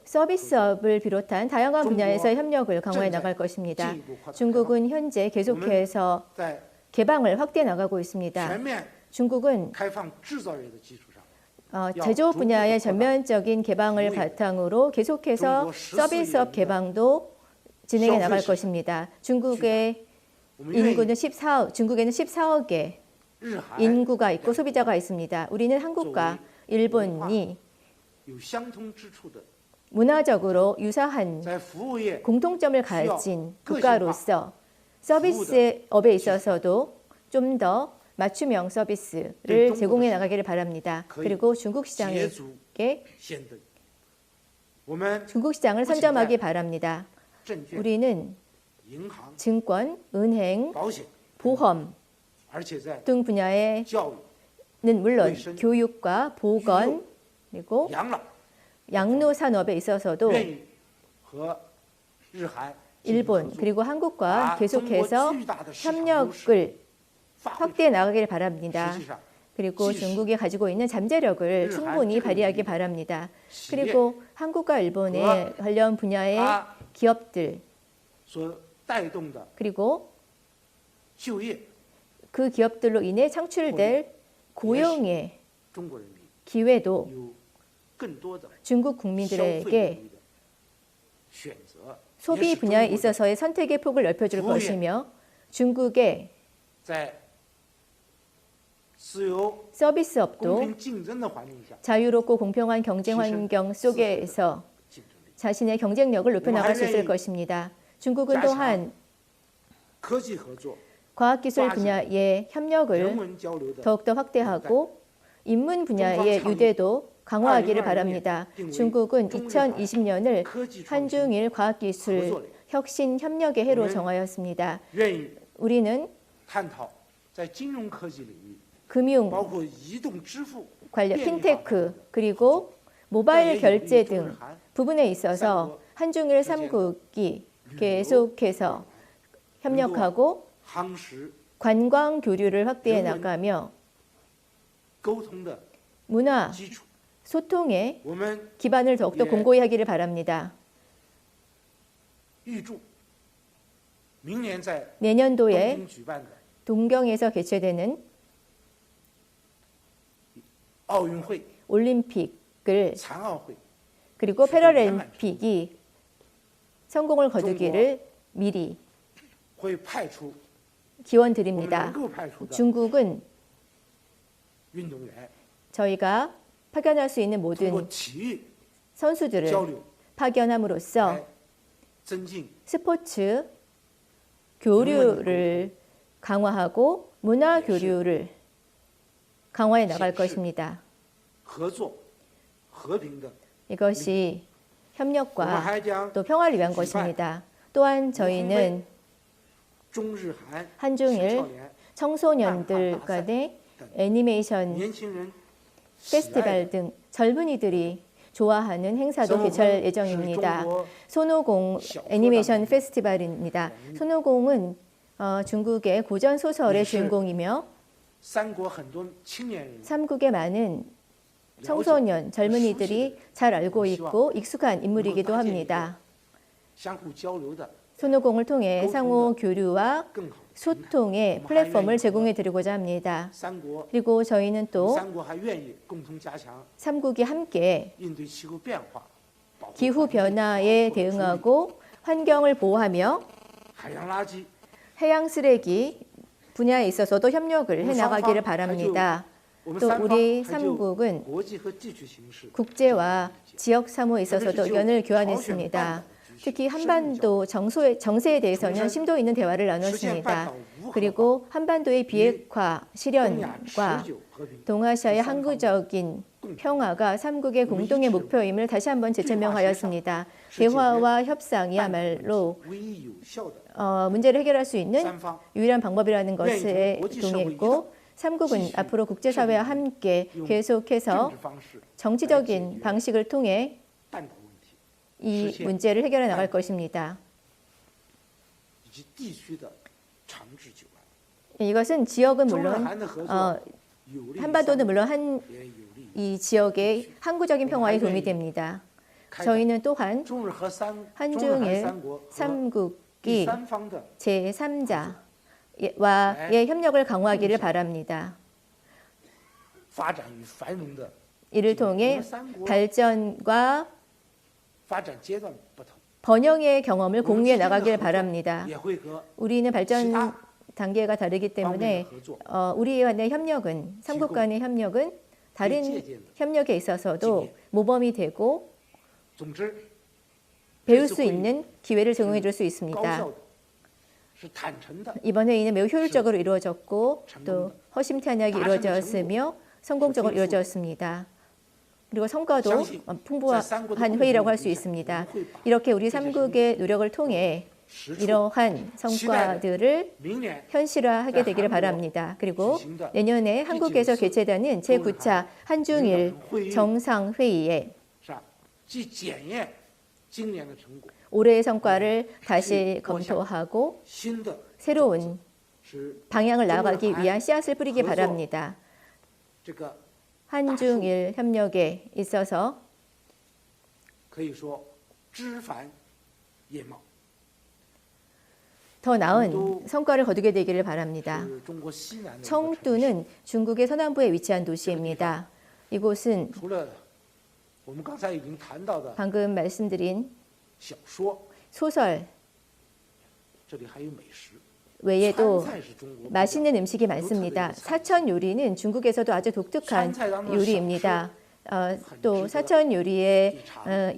서비스업을 비롯한 다양한 분야에서 협력을 강화해 나갈 것입니다. 중국은 현재 계속해서 개방을 확대해 나가고 있습니다. 중국은 제조업 분야의 전면적인 개방을 바탕으로 계속해서 서비스업 개방도 진행해 나갈 것입니다. 중국의 인구는 중국에는 14억의 인구가 있고 소비자가 있습니다. 우리는 한국과 일본이 문화적으로 유사한 공통점을 가진 국가로서 서비스업에 있어서 좀 더 맞춤형 서비스를 제공해 나가기를 바랍니다. 그리고 중국 시장을 선점하기 바랍니다. 우리는 증권, 은행, 보험 등 분야에는 물론 교육과 보건 그리고 양로 산업에 있어서도 일본 그리고 한국과 계속해서 협력을 확대해 나가길 바랍니다. 그리고 중국이 가지고 있는 잠재력을 충분히 발휘하기 바랍니다. 그리고 한국과 일본의 관련 분야의 기업들 그리고 그 기업들로 인해 창출될 고용의 기회도 중국 국민들에게 소비 분야에 있어서의 선택의 폭을 넓혀줄 것이며 중국의 서비스업도 자유롭고 공평한 경쟁 환경 속에서 자신의 경쟁력을 높여나갈 수 있을 것입니다. 중국은 또한 과학기술 분야의 협력을 더욱더 확대하고 인문 분야의 유대도 강화하기를 바랍니다. 중국은 2020년을 한중일 과학기술 혁신 협력의 해로 정하였습니다. 우리는 금융 관련 핀테크 그리고 모바일 결제 등 부분에 있어서 한중일 3국이 계속해서 협력하고 관광 교류를 확대해 나가며 문화 소통의 기반을 더욱더 공고히 하기를 바랍니다. 내년도에 동경에서 개최되는 올림픽을 그리고 패럴림픽이 성공을 거두기를 미리 기원드립니다. 중국은 저희가 파견할 수 있는 모든 선수들을 파견함으로써 스포츠 교류를 강화하고 문화 교류를 강화해 나갈 것입니다. 이것이 협력과 또 평화를 위한 것입니다. 또한 저희는 한중일 청소년들 간의 애니메이션 페스티벌 등 젊은이들이 좋아하는 행사도 개최할 예정입니다. 손오공 애니메이션 페스티벌입니다. 손오공은 중국의 고전 소설의 주인공이며 삼국의 많은 청소년, 젊은이들이 잘 알고 있고 익숙한 인물이기도 합니다. 손오공을 통해 상호 교류와 소통의 플랫폼을 제공해 드리고자 합니다. 그리고 저희는 또 삼국이 함께 기후 변화에 대응하고 환경을 보호하며 해양 쓰레기 분야에 있어서도 협력을 해 나가기를 바랍니다. 또 우리 삼국은 국제와 지역 사무에 있어서도 의견을 교환했습니다. 특히 한반도 정세에 대해서는 심도 있는 대화를 나눴습니다. 그리고 한반도의 비핵화 실현과 동아시아의 항구적인 평화가 삼국의 공동의 목표임을 다시 한번 재천명하였습니다. 대화와 협상이야말로 문제를 해결할 수 있는 유일한 방법이라는 것에 동의했고, 삼국은 앞으로 국제사회와 함께 계속해서 정치적인 방식을 통해 이 문제를 해결해 나갈 것입니다. 이것은 지역은 물론 한반도는 물론 이 지역의 항구적인 평화에 도움이 됩니다. 저희는 또한 한중일 삼국이 제3자와의 협력을 강화하기를 바랍니다. 이를 통해 발전과 번영의 경험을 공유해 나가길 바랍니다. 우리는 발전 단계가 다르기 때문에 우리 간의 협력은, 삼국 간의 협력은 다른 협력에 있어서도 모범이 되고 배울 수 있는 기회를 제공해 줄 수 있습니다. 이번 회의는 매우 효율적으로 이루어졌고 또 허심탄회하게 이루어졌으며 성공적으로 이루어졌습니다. 그리고 성과도 풍부한 회의라고 할 수 있습니다. 이렇게 우리 삼국의 노력을 통해 이러한 성과들을 현실화하게 되기를 바랍니다. 그리고 내년에 한국에서 개최되는 제9차 한중일 정상회의에 올해의 성과를 다시 검토하고 새로운 방향을 나아가기 위한 씨앗을 뿌리기 바랍니다. 한중일 협력에 있어서 더 나은 성과를 거두게 되기를 바랍니다. 청두는 중국의 서남부에 위치한 도시입니다. 이곳은 방금 말씀드린 소설 외에도 맛있는 음식이 많습니다. 사천 요리는 중국에서도 아주 독특한 요리입니다. 또 사천 요리의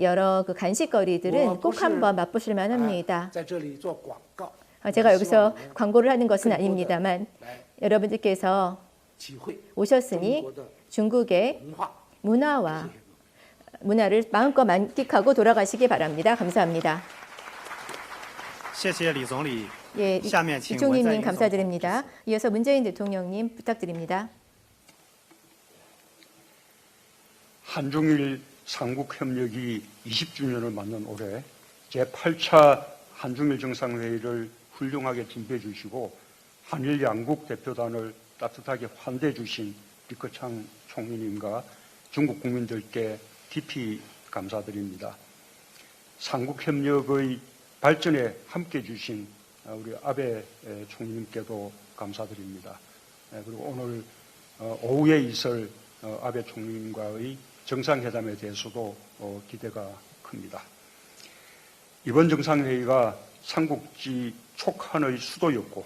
여러 그 간식거리들은 꼭 한번 맛보실 만합니다. 제가 여기서 광고를 하는 것은 아닙니다만 여러분들께서 오셨으니 중국의 문화를 마음껏 만끽하고 돌아가시기 바랍니다. 감사합니다. 예, 이 총리님 감사드립니다. 이어서 문재인 대통령님 부탁드립니다. 한중일 삼국협력이 20주년을 맞는 올해 제8차 한중일 정상회의를 훌륭하게 준비해 주시고 한일 양국 대표단을 따뜻하게 환대해 주신李克强 총리님과 중국 국민들께 깊이 감사드립니다. 삼국협력의 발전에 함께해 주신 우리 아베 총리님께도 감사드립니다. 그리고 오늘 오후에 있을 아베 총리님과의 정상회담에 대해서도 기대가 큽니다. 이번 정상회의가 삼국지 촉한의 수도였고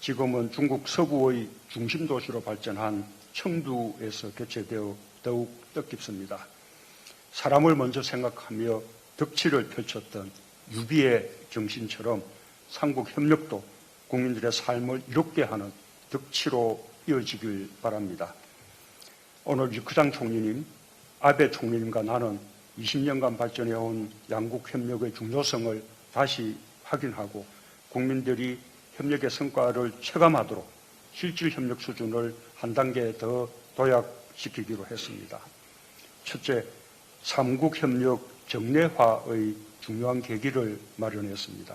지금은 중국 서부의 중심 도시로 발전한 청두에서 개최되어 더욱 뜻깊습니다. 사람을 먼저 생각하며 덕치를 펼쳤던 유비의 정신처럼 삼국 협력도 국민들의 삶을 이롭게 하는 덕치로 이어지길 바랍니다. 오늘 리커장 총리님, 아베 총리님과 나는 20년간 발전해온 양국 협력의 중요성을 다시 확인하고 국민들이 협력의 성과를 체감하도록 실질 협력 수준을 한 단계 더 도약시키기로 했습니다. 첫째, 삼국 협력 정례화의 중요한 계기를 마련했습니다.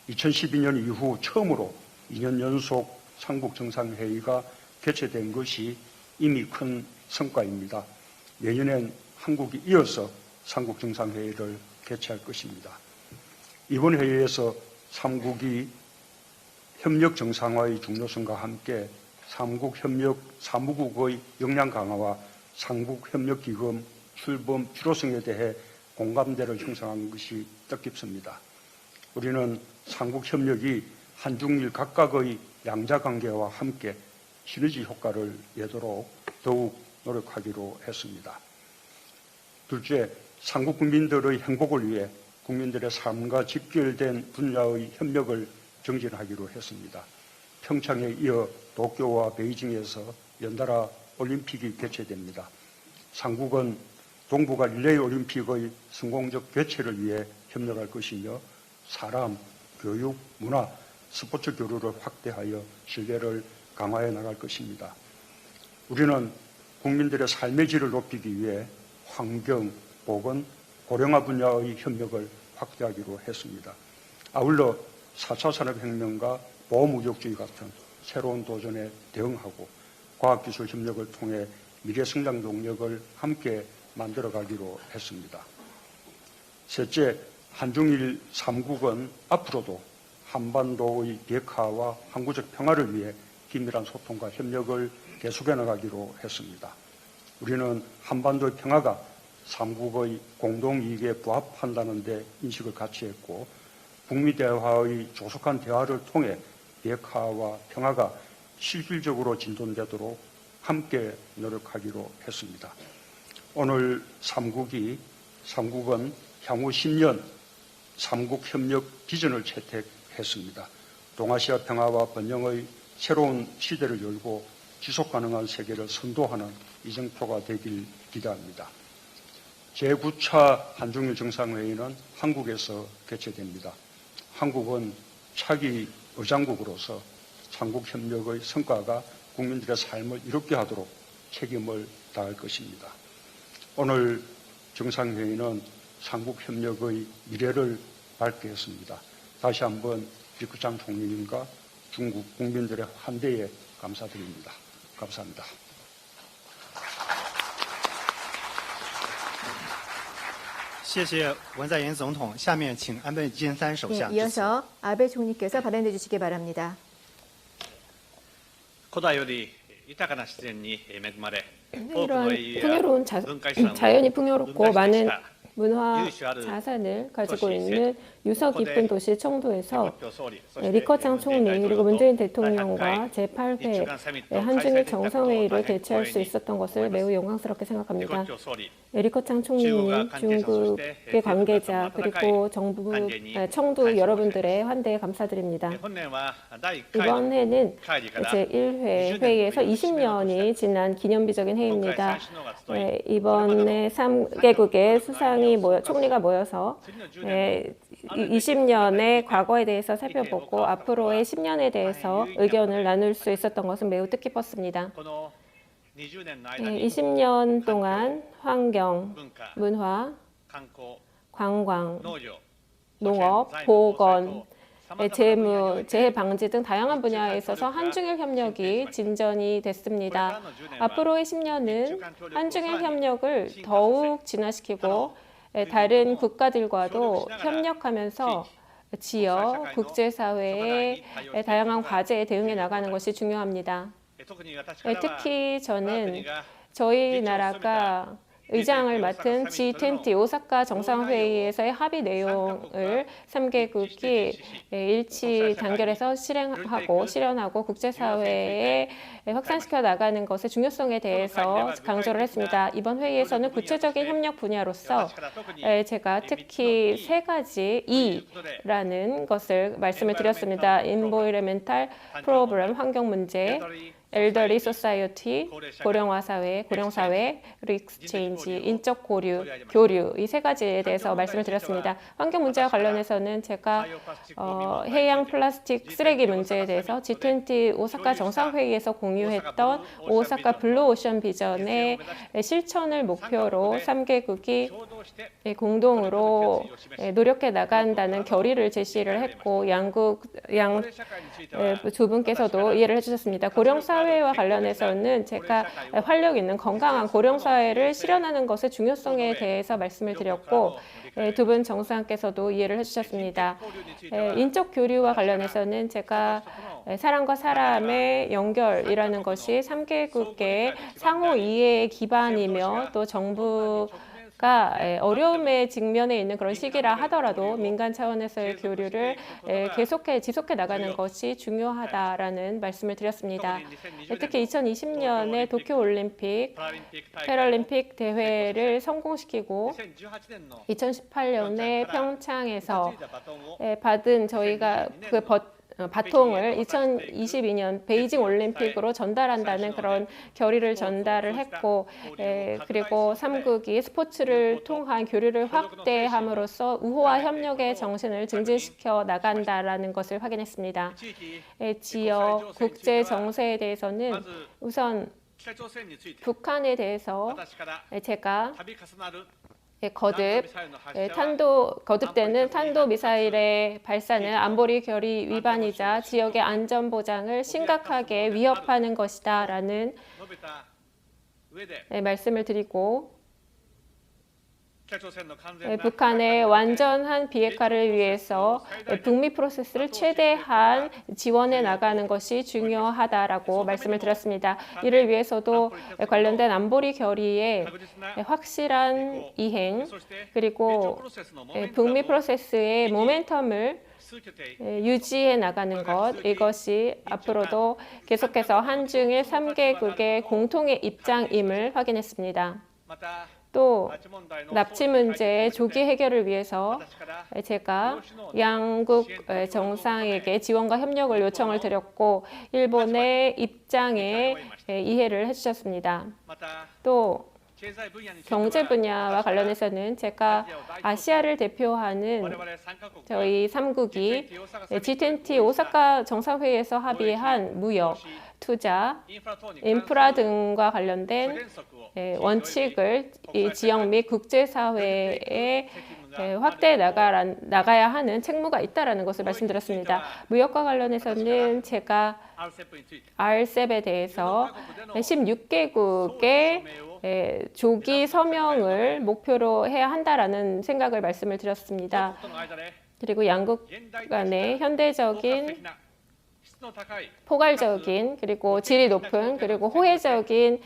2012년 이후 처음으로 2년 연속 삼국 정상회의가 개최된 것이 이미 큰 성과입니다. 내년엔 한국이 이어서 삼국 정상회의를 개최할 것입니다. 이번 회의에서 삼국이 협력 정상화의 중요성과 함께 삼국 협력 사무국의 역량 강화와 삼국 협력 기금 출범 필요성에 대해 공감대를 형성한 것이 뜻깊습니다. 우리는 삼국 협력이 한중일 각각의 양자 관계와 함께 시너지 효과를 내도록 더욱 노력하기로 했습니다. 둘째, 삼국 국민들의 행복을 위해 국민들의 삶과 직결된 분야의 협력을 정진하기로 했습니다. 평창에 이어 도쿄와 베이징에서 연달아 올림픽이 개최됩니다. 삼국은 동북아 릴레이 올림픽의 성공적 개최를 위해 협력할 것이며 사람, 교육, 문화, 스포츠 교류를 확대하여 신뢰를 강화해 나갈 것입니다. 우리는 국민들의 삶의 질을 높이기 위해 환경, 보건, 고령화 분야의 협력을 확대하기로 했습니다. 아울러 4차 산업혁명과 보호무역주의 같은 새로운 도전에 대응하고 과학기술 협력을 통해 미래성장 동력을 함께 만들어가기로 했습니다. 셋째, 한중일 3국은 앞으로도 한반도의 비핵화와 항구적 평화를 위해 긴밀한 소통과 협력을 계속해 나가기로 했습니다. 우리는 한반도의 평화가 3국의 공동이익에 부합한다는 데 인식을 같이 했고 북미 대화의 조속한 대화를 통해 비핵화와 평화가 실질적으로 진전되도록 함께 노력하기로 했습니다. 오늘 3국은 향후 10년 3국 협력 비전을 채택했습니다. 동아시아 평화와 번영의 새로운 시대를 열고 지속가능한 세계를 선도하는 이정표가 되길 기대합니다. 제9차 한중일 정상회의는 한국에서 개최됩니다. 한국은 차기 의장국으로서 삼국 협력의 성과가 국민들의 삶을 이롭게 하도록 책임을 다할 것입니다. 오늘 정상회의는 삼국 협력의 미래를 밝게 했습니다. 다시 한번 리커장 총리님과 중국 국민들의 환대에 감사드립니다. 감사합니다. 谢谢文在寅总统。下面请安倍晋三首相。 이어서 아베 총리께서 발언해 주시기 바랍니다. 古代より豊かな自然に恵まれ 이런 풍요로운 자연이 풍요롭고 많은 문화 자산을 가지고 있는 유서 깊은 도시 청도에서 리커창 총리 그리고 문재인 대통령과 제8회 한중일 정상회의를 개최할 수 있었던 것을 매우 영광스럽게 생각합니다. 리커창 총리님, 중국의 관계자 그리고 정부, 청도 여러분들의 환대에 감사드립니다. 이번 해는 제1회 회의에서 20년이 지난 기념비적인 회의입니다. 이번에 3개국의 수상이 총리가 모여서 20년의 과거에 대해서 살펴보고 앞으로의 10년에 대해서 의견을 나눌 수 있었던 것은 매우 뜻깊었습니다. 20년 동안 환경, 문화, 관광, 농업, 보건, 재무, 재해 방지 등 다양한 분야에 있어서 한중일 협력이 진전이 됐습니다. 앞으로의 10년은 한중일 협력을 더욱 진화시키고 다른 국가들과도 협력하면서 지역, 국제사회의 다양한 과제에 대응해 나가는 것이 중요합니다. 특히 저는 저희 나라가 의장을 맡은 G20 오사카 정상회의에서의 합의 내용을 3개국이 일치 단결해서 실현하고 국제사회에 확산시켜 나가는 것의 중요성에 대해서 강조를 했습니다. 이번 회의에서는 구체적인 협력 분야로서 제가 특히 3가지 E라는 것을 말씀을 드렸습니다. Environmental Problem, 환경 문제, Elderly Society, 고령사회, 그리고 Exchange, 인적 교류, 이 3가지에 대해서 말씀을 드렸습니다. 환경 문제와 관련해서는 제가 해양 플라스틱 쓰레기 문제에 대해서 G20 오사카 정상회의에서 공유했던 오사카 블루오션 비전의 실천을 목표로 3개국이 공동으로 노력해 나간다는 결의를 제시를 했고 두 분께서도 이해를 해주셨습니다. 고령사회와 관련해서는 제가 활력 있는 건강한 고령사회를 실현하는 것의 중요성에 대해서 말씀을 드렸고 두 분 정상께서도 이해를 해주셨습니다. 인적 교류와 관련해서는 제가 사람과 사람의 연결이라는 것이 3개국의 상호 이해의 기반이며 또 정부가 어려움에 직면해 있는 그런 시기라 하더라도 민간 차원에서의 교류를 지속해 나가는 것이 중요하다라는 말씀을 드렸습니다. 특히 2020년에 도쿄올림픽, 패럴림픽 대회를 성공시키고 2018년에 평창에서 받은 저희가 그 바통을 2022년 베이징 올림픽으로 전달한다는 그런 결의를 전달을 했고 그리고 3국이 스포츠를 통한 교류를 확대함으로써 우호와 협력의 정신을 증진시켜 나간다라는 것을 확인했습니다. 지역, 국제 정세에 대해서는 우선 북한에 대해서 제가 거듭되는 탄도미사일의 발사는 안보리 결의 위반이자 지역의 안전 보장을 심각하게 위협하는 것이다 라는 말씀을 드리고 북한의 완전한 비핵화를 위해서 북미 프로세스를 최대한 지원해 나가는 것이 중요하다라고 말씀을 드렸습니다. 이를 위해서도 관련된 안보리 결의의 확실한 이행 그리고 북미 프로세스의 모멘텀을 유지해 나가는 것, 이것이 앞으로도 계속해서 한중일 3개국의 공통의 입장임을 확인했습니다. 또 납치 문제의 조기 해결을 위해서 제가 양국 정상에게 지원과 협력을 요청을 드렸고 일본의 입장에 이해를 해주셨습니다. 또 경제 분야와 관련해서는 제가 아시아를 대표하는 저희 3국이 G20 오사카 정상회의에서 합의한 무역, 투자, 인프라 등과 관련된 원칙을 이 지역 및 국제사회에 확대해 나가야 하는 책무가 있다는 것을 말씀드렸습니다. 무역과 관련해서는 제가 RCEP에 대해서 16개국의 조기 서명을 목표로 해야 한다라는 생각을 말씀을 드렸습니다. 그리고 양국 간의 현대적인 포괄적인 그리고 질이 높은 그리고 호혜적인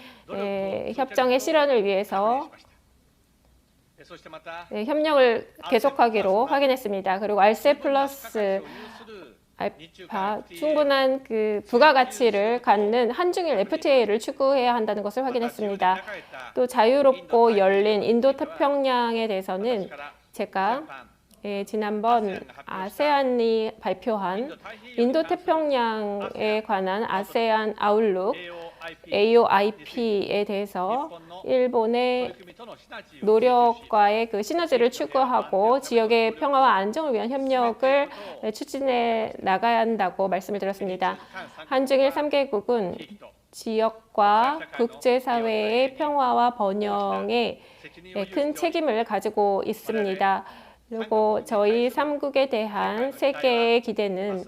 협정의 실현을 위해서 협력을 계속하기로 확인했습니다. 그리고 RCEP 플러스 알파 충분한 그 부가가치를 갖는 한중일 FTA를 추구해야 한다는 것을 확인했습니다. 또 자유롭고 열린 인도태평양에 대해서는 제가 지난번 아세안이 발표한 인도태평양에 관한 아세안 아웃룩 AOIP에 대해서 일본의 노력과의 그 시너지를 추구하고 지역의 평화와 안정을 위한 협력을 추진해 나가야 한다고 말씀을 드렸습니다. 한중일 3개국은 지역과 국제사회의 평화와 번영에 큰 책임을 가지고 있습니다. 그리고 저희 3국에 대한 세계의 기대는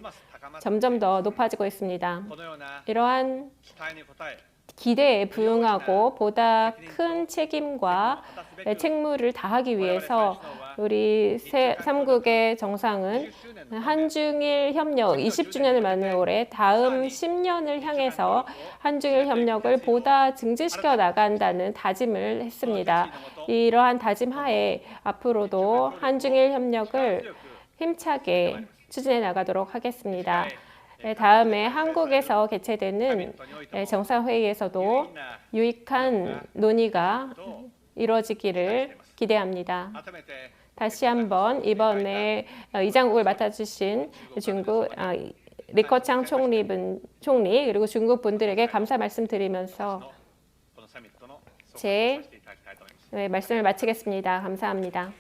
점점 더 높아지고 있습니다. 이러한 기대에 부응하고 보다 큰 책임과 책무를 다하기 위해서 우리 3국의 정상은 한중일 협력 20주년을 맞는 올해 다음 10년을 향해서 한중일 협력을 보다 증진시켜 나간다는 다짐을 했습니다. 이러한 다짐 하에 앞으로도 한중일 협력을 힘차게 추진해 나가도록 하겠습니다. 다음에 한국에서 개최되는 정상회의에서도 유익한 논의가 이루어지기를 기대합니다. 다시 한번 이번에 이장국을 맡아주신 중국 리커창 총리 그리고 중국 분들에게 감사 말씀드리면서 제 말씀을 마치겠습니다. 감사합니다.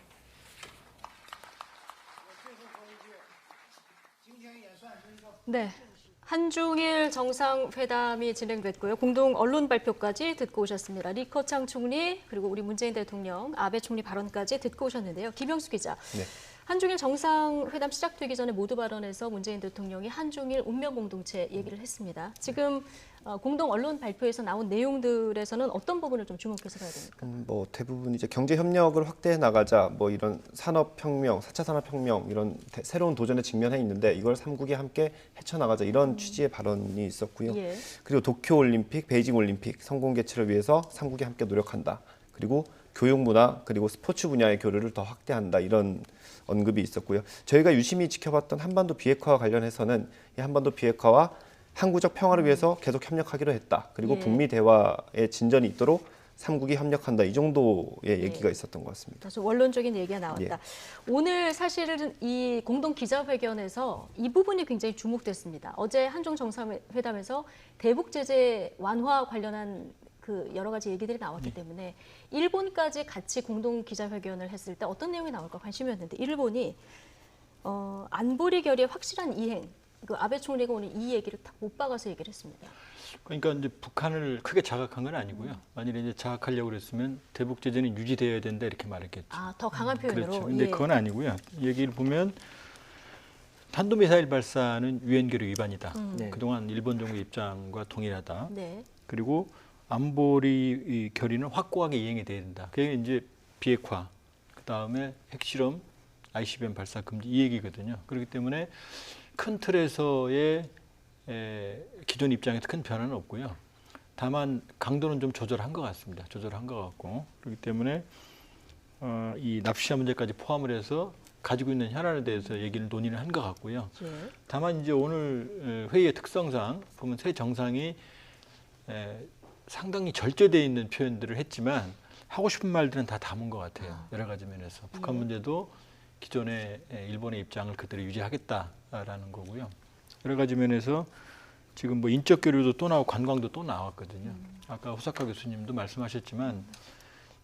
네. 한중일 정상회담이 진행됐고요. 공동 언론 발표까지 듣고 오셨습니다. 리커창 총리 그리고 우리 문재인 대통령, 아베 총리 발언까지 듣고 오셨는데요. 김영수 기자. 네. 한중일 정상회담 시작되기 전에 모두 발언에서 문재인 대통령이 한중일 운명 공동체 얘기를 했습니다. 지금 공동 언론 발표에서 나온 내용들에서는 어떤 부분을 좀 주목해서 봐야 됩니까? 뭐 대부분 이제 경제 협력을 확대해 나가자, 뭐 이런 산업혁명, 4차 산업혁명 이런 새로운 도전에 직면해 있는데 이걸 3국이 함께 헤쳐나가자 이런 취지의 발언이 있었고요. 예. 그리고 도쿄올림픽, 베이징올림픽 성공 개최를 위해서 3국이 함께 노력한다. 그리고 교육문화 그리고 스포츠 분야의 교류를 더 확대한다 이런 언급이 있었고요. 저희가 유심히 지켜봤던 한반도 비핵화와 관련해서는 이 한반도 비핵화와 항구적 평화를 위해서 계속 협력하기로 했다. 그리고 예. 북미 대화의 진전이 있도록 3국이 협력한다. 이 정도의 얘기가 있었던 것 같습니다. 그래서 원론적인 얘기가 나왔다. 예. 오늘 사실은 이 공동 기자회견에서 이 부분이 굉장히 주목됐습니다. 어제 한중 정상회담에서 대북 제재 완화 관련한 그 여러 가지 얘기들이 나왔기 때문에 일본까지 같이 공동 기자회견을 했을 때 어떤 내용이 나올까 관심이었는데 일본이 안보리 결의의 확실한 이행, 그 아베 총리가 오늘 이 얘기를 딱 못 박아서 얘기를 했습니다. 그러니까 이제 북한을 크게 자극한 건 아니고요. 만일에 이제 자극하려고 그랬으면 대북 제재는 유지되어야 된다 이렇게 말했겠죠. 아, 더 강한 표현으로. 그렇죠. 근데 예. 그건 아니고요. 얘기를 보면 탄도미사일 발사는 유엔 결의 위반이다. 네. 그동안 일본 정부의 입장과 동일하다. 네. 그리고 안보리 결의는 확고하게 이행이 돼야 된다. 그게 이제 비핵화, 그 다음에 핵실험, ICBM 발사 금지 이 얘기거든요. 그렇기 때문에 큰 틀에서의 기존 입장에서 큰 변화는 없고요. 다만 강도는 좀 조절한 것 같습니다. 조절한 것 같고 그렇기 때문에 이 납치자 문제까지 포함을 해서 가지고 있는 현안에 대해서 얘기를 논의를 한 것 같고요. 예. 다만 이제 오늘 회의의 특성상 보면 새 정상이 상당히 절제되어 있는 표현들을 했지만 하고 싶은 말들은 다 담은 것 같아요. 여러 가지 면에서. 북한 문제도 기존의 일본의 입장을 그대로 유지하겠다라는 거고요. 여러 가지 면에서 지금 뭐 인적 교류도 또 나오고 관광도 또 나왔거든요. 아까 호사카 교수님도 말씀하셨지만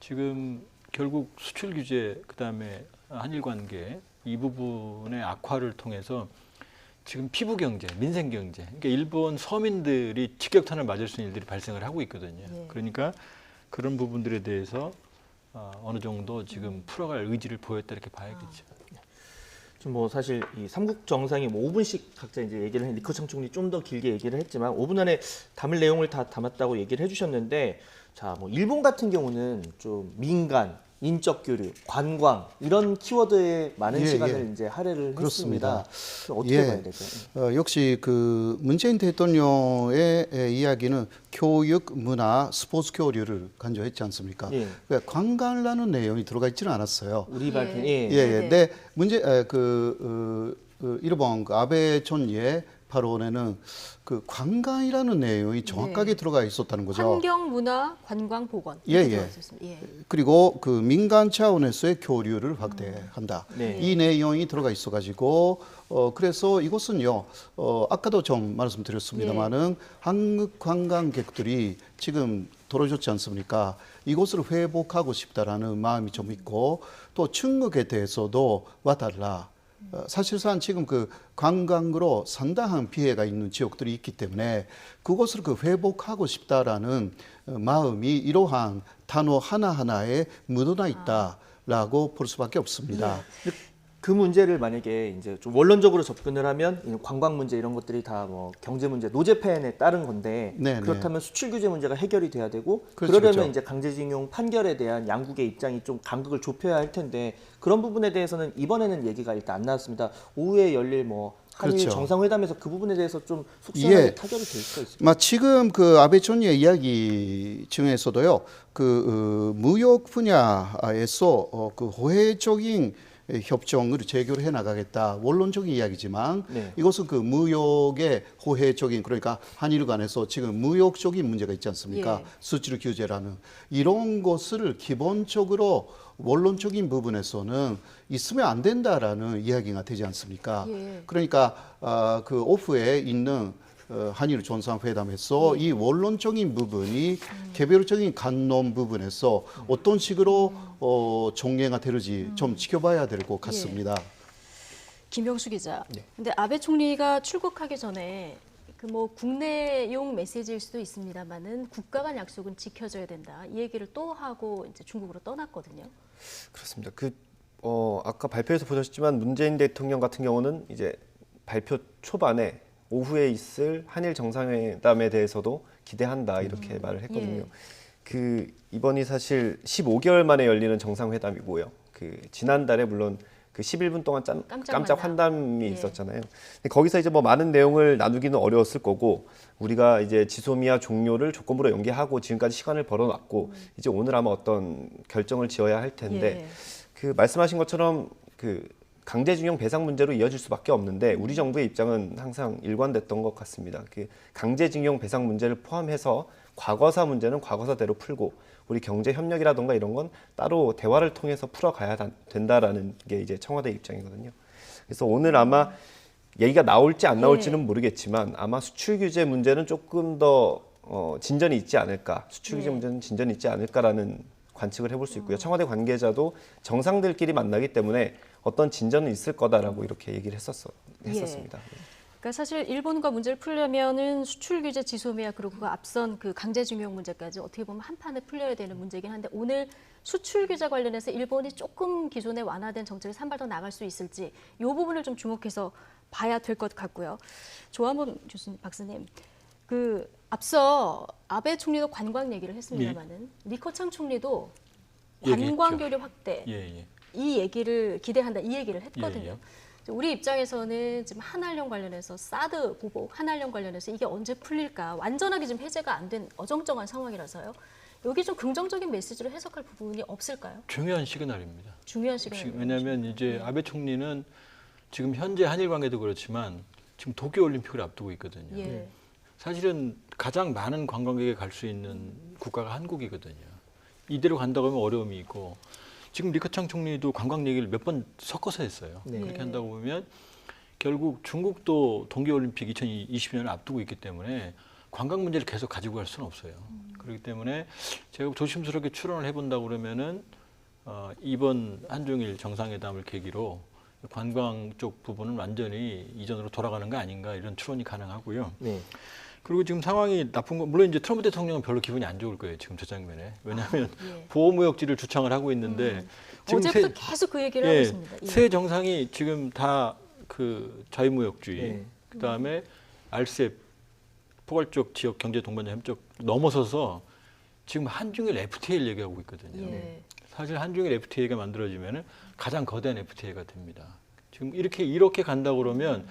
지금 결국 수출 규제 그다음에 한일 관계 이 부분의 악화를 통해서 지금 피부 경제, 민생 경제, 그러니까 일본 서민들이 직격탄을 맞을 수 있는 일들이 발생을 하고 있거든요. 그러니까 그런 부분들에 대해서 어느 정도 지금 풀어갈 의지를 보였다 이렇게 봐야겠죠. 좀 뭐 사실 이 삼국 정상이 뭐 5분씩 각자 이제 얘기를 해 리커창 총리 좀 더 길게 얘기를 했지만 5분 안에 담을 내용을 다 담았다고 얘기를 해주셨는데 자 뭐 일본 같은 경우는 좀 민간, 인적 교류, 관광 이런 키워드에 많은 시간을 이제 할애를 그렇습니다. 했습니다. 어떻게 봐야 될까요? 역시 그 문재인 대통령의 이야기는 교육, 문화, 스포츠 교류를 강조했지 않습니까? 예. 그러니까 관광이라는 내용이 들어가 있지는 않았어요. 우리 발표. 근데 일본 그 아베 총리의 발언에는 그 관광이라는 내용이 정확하게 들어가 있었다는 거죠. 환경, 문화, 관광, 보건. 그리고 그 민간 차원에서의 교류를 확대한다. 이 내용이 들어가 있어가지고 그래서 이것은요 아까도 좀 말씀드렸습니다만은 한국 관광객들이 지금 떨어졌지 않습니까? 이곳을 회복하고 싶다라는 마음이 좀 있고 또 중국에 대해서도 와달라. 사실상 지금 그 관광으로 상당한 피해가 있는 지역들이 있기 때문에 그것을 그 회복하고 싶다라는 마음이 이러한 단어 하나하나에 묻어나 있다라고 볼 수밖에 없습니다. 그 문제를 만약에 이제 좀 원론적으로 접근을 하면 관광 문제 이런 것들이 다 뭐 경제 문제, 노제팬에 따른 건데 네, 그렇다면 수출 규제 문제가 해결이 돼야 되고 그렇죠, 그러려면 그렇죠. 이제 강제징용 판결에 대한 양국의 입장이 좀 간극을 좁혀야 할 텐데 그런 부분에 대해서는 이번에는 얘기가 일단 안 나왔습니다. 오후에 열릴 뭐 한일 그렇죠. 정상회담에서 그 부분에 대해서 좀 속시원하게 예. 타결이 될 수가 있습니다. 지금 그 아베 총리의 이야기 중에서도요, 무역 분야에서 그 호혜적인 협정을 재교를 해 나가겠다. 원론적인 이야기지만 네. 이것은 그 무역의 호혜적인, 그러니까 한일 간에서 지금 무역적인 문제가 있지 않습니까? 예. 수출 규제라는 이런 것을 기본적으로 원론적인 부분에서는 있으면 안 된다라는 이야기가 되지 않습니까? 예. 그러니까 그 오프에 있는 한일 정상회담에서 이 원론적인 부분이 개별적인 간론 부분에서 어떤 식으로 전개가 되는지 좀 지켜봐야 될 것 같습니다. 김병수 기자. 근데 아베 총리가 출국하기 전에 그 뭐 국내용 메시지일 수도 있습니다만은 국가 간 약속은 지켜져야 된다. 이 얘기를 또 하고 이제 중국으로 떠났거든요. 그렇습니다. 아까 발표에서 보셨지만 문재인 대통령 같은 경우는 이제 발표 초반에 오후에 있을 한일 정상회담에 대해서도 기대한다 이렇게 말을 했거든요. 이번이 사실 15개월 만에 열리는 정상회담이고요. 지난달에 물론 그 11분 동안 깜짝 환담이 있었잖아요. 근데 거기서 이제 뭐 많은 내용을 나누기는 어려웠을 거고 우리가 이제 지소미아 종료를 조건부로 연기하고 지금까지 시간을 벌어놨고 이제 오늘 아마 어떤 결정을 지어야 할 텐데 말씀하신 것처럼 강제징용 배상 문제로 이어질 수밖에 없는데 우리 정부의 입장은 항상 일관됐던 것 같습니다. 강제징용 배상 문제를 포함해서 과거사 문제는 과거사대로 풀고 우리 경제 협력이라던가 이런 건 따로 대화를 통해서 풀어가야 된다라는 게 이제 청와대 입장이거든요. 그래서 오늘 아마 얘기가 나올지 안 나올지는 모르겠지만 아마 수출 규제 문제는 조금 더 진전이 있지 않을까, 수출 규제 문제는 진전이 있지 않을까라는 관측을 해볼 수 있고요. 청와대 관계자도 정상들끼리 만나기 때문에 어떤 진전은 있을 거다라고 이렇게 얘기를 했었습니다. 그러니까 사실 일본과 문제를 풀려면은 수출 규제 지소미아 그리고 그 앞선 그 강제징용 문제까지 어떻게 보면 한 판에 풀려야 되는 문제긴 한데 오늘 수출 규제 관련해서 일본이 조금 기존에 완화된 정책을 한 발 더 나갈 수 있을지 이 부분을 좀 주목해서 봐야 될 것 같고요. 조한문 교수님, 박사님, 앞서 아베 총리도 관광 얘기를 했습니다만은 리커창 총리도 관광 교류 확대 이 얘기를 기대한다 이 얘기를 했거든요. 우리 입장에서는 지금 한한령 관련해서 사드 보복, 한한령 관련해서 이게 언제 풀릴까 완전하게 지금 해제가 안 된 어정쩡한 상황이라서요. 여기 좀 긍정적인 메시지로 해석할 부분이 없을까요? 중요한 시그널입니다. 중요한 시그널. 왜냐하면 이제 아베 총리는 지금 현재 한일 관계도 그렇지만 지금 도쿄올림픽을 앞두고 있거든요. 사실은 가장 많은 관광객이 갈 수 있는 국가가 한국이거든요. 이대로 간다고 하면 어려움이 있고 지금 리커창 총리도 관광 얘기를 몇 번 섞어서 했어요. 그렇게 한다고 보면 결국 중국도 동계올림픽 2020년을 앞두고 있기 때문에 관광 문제를 계속 가지고 갈 수는 없어요. 그렇기 때문에 제가 조심스럽게 추론을 해본다고 그러면은 이번 한중일 정상회담을 계기로 관광 쪽 부분은 완전히 이전으로 돌아가는 거 아닌가 이런 추론이 가능하고요. 그리고 지금 상황이 나쁜 건 물론 이제 트럼프 대통령은 별로 기분이 안 좋을 거예요. 지금 저 장면에. 왜냐하면 보호무역지를 주창을 하고 있는데 지금 어제부터 계속 그 얘기를 하고 있습니다. 세 정상이 지금 다 자유무역주의, 그다음에 RCEP 포괄적 지역 경제 동반자 협정 넘어서서 지금 한중일 FTA를 얘기하고 있거든요. 사실 한중일 FTA가 만들어지면 가장 거대한 FTA가 됩니다. 지금 이렇게 간다고 그러면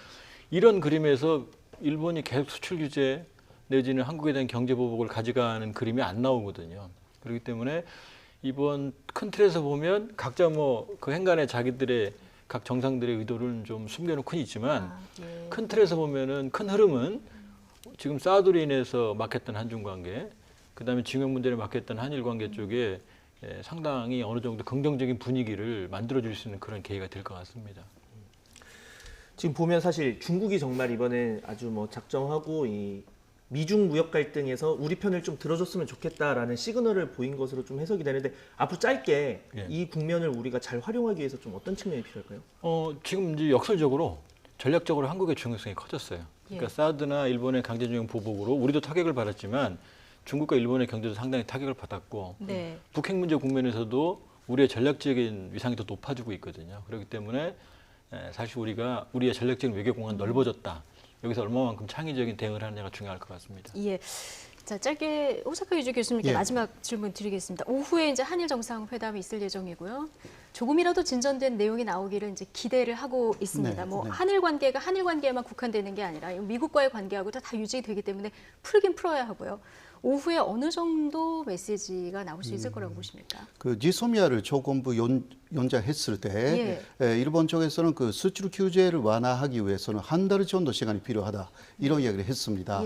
이런 그림에서 일본이 계속 수출 규제 내지는 한국에 대한 경제 보복을 가져가는 그림이 안 나오거든요. 그렇기 때문에 이번 큰 틀에서 보면 각자 그 행간에 자기들의 각 정상들의 의도를 좀 숨겨놓고는 있지만 큰 틀에서 보면은 큰 흐름은 지금 사드로 인해서 막혔던 한중 관계, 그다음에 징용 문제를 막혔던 한일 관계 쪽에 상당히 어느 정도 긍정적인 분위기를 만들어줄 수 있는 그런 계기가 될 것 같습니다. 지금 보면 사실 중국이 정말 이번에 아주 작정하고 이 미중 무역 갈등에서 우리 편을 좀 들어줬으면 좋겠다라는 시그널을 보인 것으로 좀 해석이 되는데 앞으로 짧게 이 국면을 우리가 잘 활용하기 위해서 좀 어떤 측면이 필요할까요? 지금 이제 역설적으로 전략적으로 한국의 중요성이 커졌어요. 그러니까 사드나 일본의 강제징용 보복으로 우리도 타격을 받았지만 중국과 일본의 경제도 상당히 타격을 받았고 북핵 문제 국면에서도 우리의 전략적인 위상이 더 높아지고 있거든요. 그렇기 때문에 사실 우리의 전략적인 외교 공간 넓어졌다. 여기서 얼마만큼 창의적인 대응을 하느냐가 중요할 것 같습니다. 예. 자, 짧게 호사카 유지 교수님께 예. 마지막 질문 드리겠습니다. 오후에 이제 한일 정상회담이 있을 예정이고요. 조금이라도 진전된 내용이 나오기를 이제 기대를 하고 있습니다. 네, 뭐 네. 한일 관계가 한일 관계에만 국한되는 게 아니라 미국과의 관계하고도 다 유지되기 때문에 풀긴 풀어야 하고요. 오후에 어느 정도 메시지가 나올 수 있을 거라고 보십니까? 그 지소미아를 조건부 연장했을 때 일본 쪽에서는 그 수출 규제를 완화하기 위해서는 한 달 정도 시간이 필요하다 이런 이야기를 했습니다.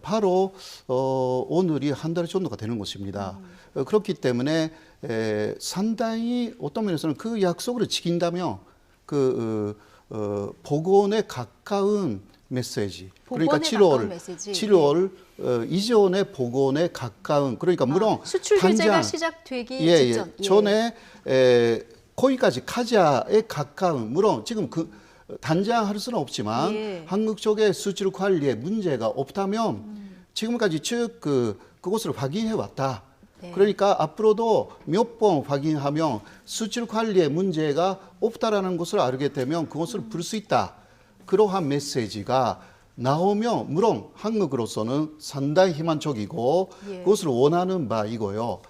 바로 오늘이 한 달 정도가 되는 것입니다. 그렇기 때문에 상당히 어떤 면에서는 그 약속을 지킨다면 복원에 가까운 메시지. 그러니까 7월 이전의 복원에 가까운 그러니까 물론 수출 규제가 시작되기 직전 전에 거기까지 가자에 가까운 물론 지금 단장할 수는 없지만 한국 쪽의 수출 관리에 문제가 없다면 지금까지 쭉 그것을 확인해 왔다. 그러니까 앞으로도 몇 번 확인하면 수출 관리에 문제가 없다라는 것을 알게 되면 그것을 풀 수 있다. 그러한 메시지가 나오면 물론 한국으로서는 상당히 희망적이고 그것을 원하는 바이고요.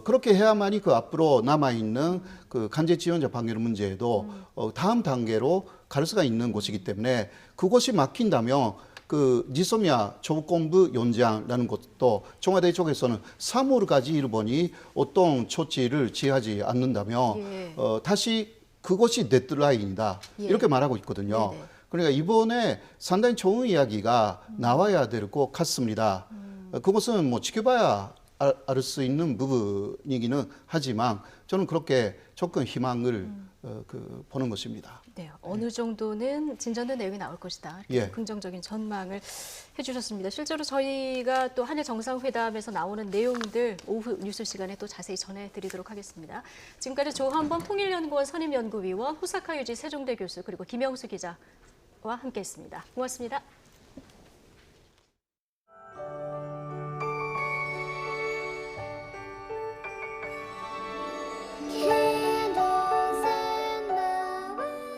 그렇게 해야만이 그 앞으로 남아있는 그 간제 지원자 방역 문제에도 다음 단계로 갈 수가 있는 것이기 때문에 그것이 막힌다면 그 지소미아 조건부 연장이라는 것도 청와대 쪽에서는 3월까지 일본이 어떤 조치를 취하지 않는다면 다시 그것이 데드라인이다 이렇게 말하고 있거든요. 그러니까 이번에 상당히 좋은 이야기가 나와야 될 것 같습니다. 그것은 뭐 지켜봐야 알 수 있는 부분이기는 하지만 저는 그렇게 조금 희망을 보는 것입니다. 네, 어느 정도는 진전된 내용이 나올 것이다. 긍정적인 전망을 해주셨습니다. 실제로 저희가 또 한일 정상회담에서 나오는 내용들 오후 뉴스 시간에 또 자세히 전해드리도록 하겠습니다. 지금까지 조한범 통일연구원 선임연구위원, 호사카 유지 세종대 교수 그리고 김영수 기자와 함께했습니다. 고맙습니다.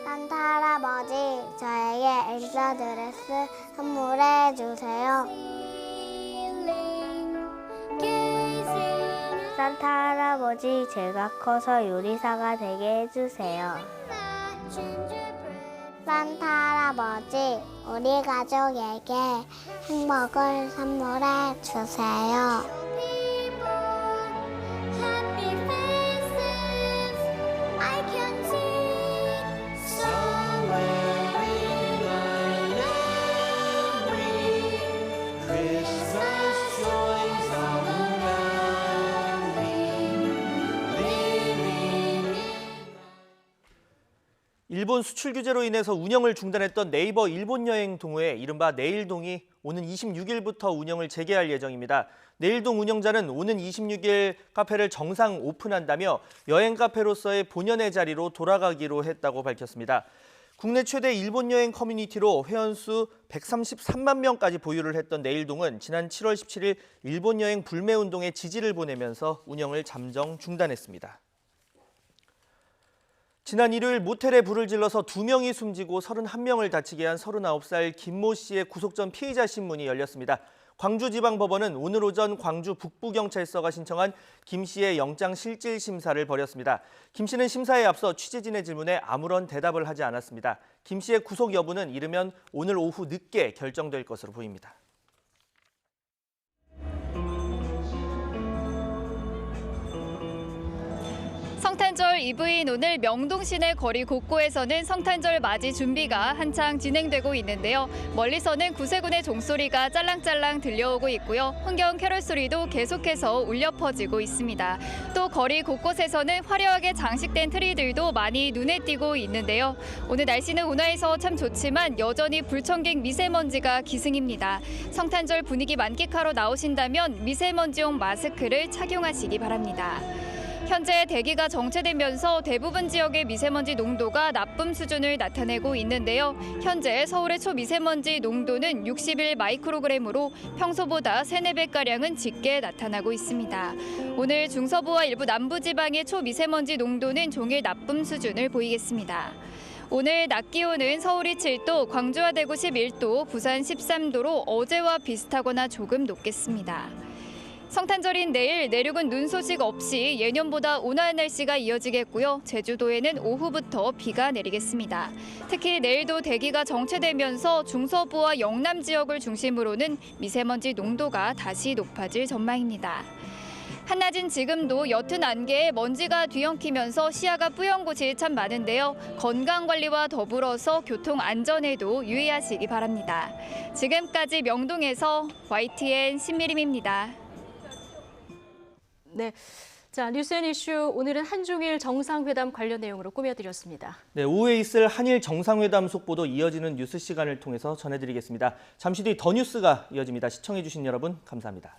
산타 할아버지, 저에게 엘사 드레스 선물해 주세요. 산타 할아버지, 제가 커서 요리사가 되게 해주세요. 산타 할아버지, 우리 가족에게 행복을 선물해 주세요. 일본 수출 규제로 인해서 운영을 중단했던 네이버 일본 여행 동호회 이른바 내일동이 오는 26일부터 운영을 재개할 예정입니다. 내일동 운영자는 오는 26일 카페를 정상 오픈한다며 여행 카페로서의 본연의 자리로 돌아가기로 했다고 밝혔습니다. 국내 최대 일본 여행 커뮤니티로 회원수 133만 명까지 보유를 했던 내일동은 지난 7월 17일 일본 여행 불매운동에 지지를 보내면서 운영을 잠정 중단했습니다. 지난 일요일 모텔에 불을 질러서 2명이 숨지고 31명을 다치게 한 39살 김모 씨의 구속 전 피의자 신문이 열렸습니다. 광주지방법원은 오늘 오전 광주 북부경찰서가 신청한 김 씨의 영장 실질 심사를 벌였습니다. 김 씨는 심사에 앞서 취재진의 질문에 아무런 대답을 하지 않았습니다. 김 씨의 구속 여부는 이르면 오늘 오후 늦게 결정될 것으로 보입니다. 성탄절 이브인 오늘 명동 시내 거리 곳곳에서는 성탄절 맞이 준비가 한창 진행되고 있는데요. 멀리서는 구세군의 종소리가 짤랑짤랑 들려오고 있고요. 흥겨운 캐롤 소리도 계속해서 울려 퍼지고 있습니다. 또 거리 곳곳에서는 화려하게 장식된 트리들도 많이 눈에 띄고 있는데요. 오늘 날씨는 온화해서 참 좋지만 여전히 불청객 미세먼지가 기승입니다. 성탄절 분위기 만끽하러 나오신다면 미세먼지용 마스크를 착용하시기 바랍니다. 현재 대기가 정체되면서 대부분 지역의 미세먼지 농도가 나쁨 수준을 나타내고 있는데요. 현재 서울의 초미세먼지 농도는 61 마이크로그램으로 평소보다 3, 4배가량은 짙게 나타나고 있습니다. 오늘 중서부와 일부 남부지방의 초미세먼지 농도는 종일 나쁨 수준을 보이겠습니다. 오늘 낮 기온은 서울이 7도, 광주와 대구 11도, 부산 13도로 어제와 비슷하거나 조금 높겠습니다. 성탄절인 내일 내륙은 눈 소식 없이 예년보다 온화한 날씨가 이어지겠고요. 제주도에는 오후부터 비가 내리겠습니다. 특히 내일도 대기가 정체되면서 중서부와 영남 지역을 중심으로는 미세먼지 농도가 다시 높아질 전망입니다. 한낮인 지금도 옅은 안개에 먼지가 뒤엉키면서 시야가 뿌연 곳이 참 많은데요. 건강관리와 더불어서 교통 안전에도 유의하시기 바랍니다. 지금까지 명동에서 YTN 신미림입니다. 네, 자 뉴스앤이슈 오늘은 한중일 정상회담 관련 내용으로 꾸며드렸습니다. 네, 오후에 있을 한일 정상회담 속보도 이어지는 뉴스 시간을 통해서 전해드리겠습니다. 잠시 뒤 더 뉴스가 이어집니다. 시청해주신 여러분 감사합니다.